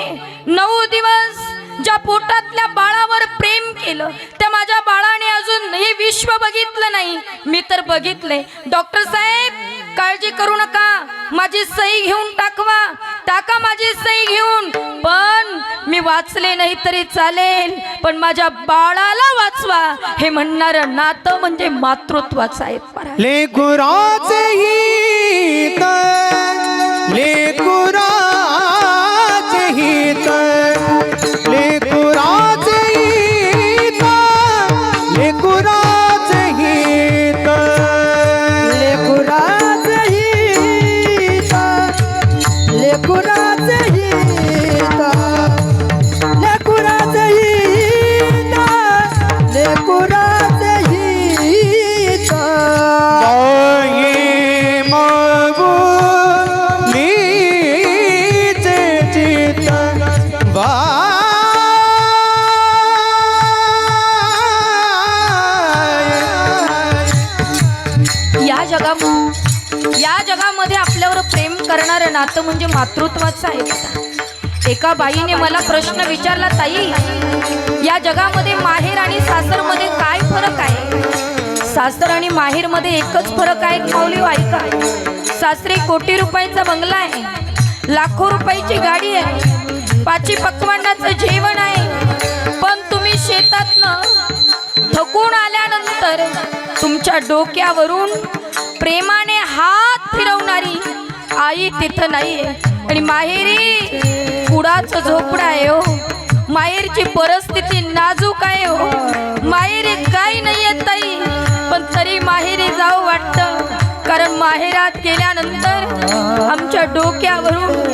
9 दिवस ज्या पोटातल्या बाळावर प्रेम केलं त्या माझ्या बाळाने अजून हे विश्व बघितलं नाही, मी तर बघितले. डॉक्टर साहेब काळजी करू नका, माझी सही घेऊन टाका माझी सही घेऊन. पण मी वाचले नाही तरी चालेल, पण माझ्या बाळाला वाचवा हे म्हणणारं नातं म्हणजे मातृत्वाचं आहे. लेकुराचे हित, लेकुराचे हित, लेकुराचे हित, लेकुराचे हित, लेकुराचे हित, लेकुराचे हित, लेकुराचे हित, लेकुराचे हित. बाई मागुलीचे चित्त या जगामध्ये आपल्यावर प्रेम करणारं नातं म्हणजे मातृत्वाचं आहे. एका बाईने मला प्रश्न विचारला, ताई या जगामध्ये माहेर आणि सासरमध्ये काय फरक आहे? सासर आणि माहेर मध्ये एकच फरक आहे माऊली, ऐका. सासरी कोटी रुपयाचा बंगला आहे, लाखो रुपयाची गाडी आहे, 5 पक्वान्नाचं जेवण आहे. पण तुम्ही शेतातनं थकून आल्यानंतर तुमच्या डोक्यावरून प्रेमाने हात फिरवणारी आई तिथं नाहीये. आणि माहेरी कुडाचं झोपडं आहे हो. माहेरची परिस्थिती नाजूक आहे हो. माहेरी काही नाहीये ताई, पण तरी माहेरी जाऊ वाटतं. कारण माहेरात गेल्यानंतर आमच्या डोक्यावरून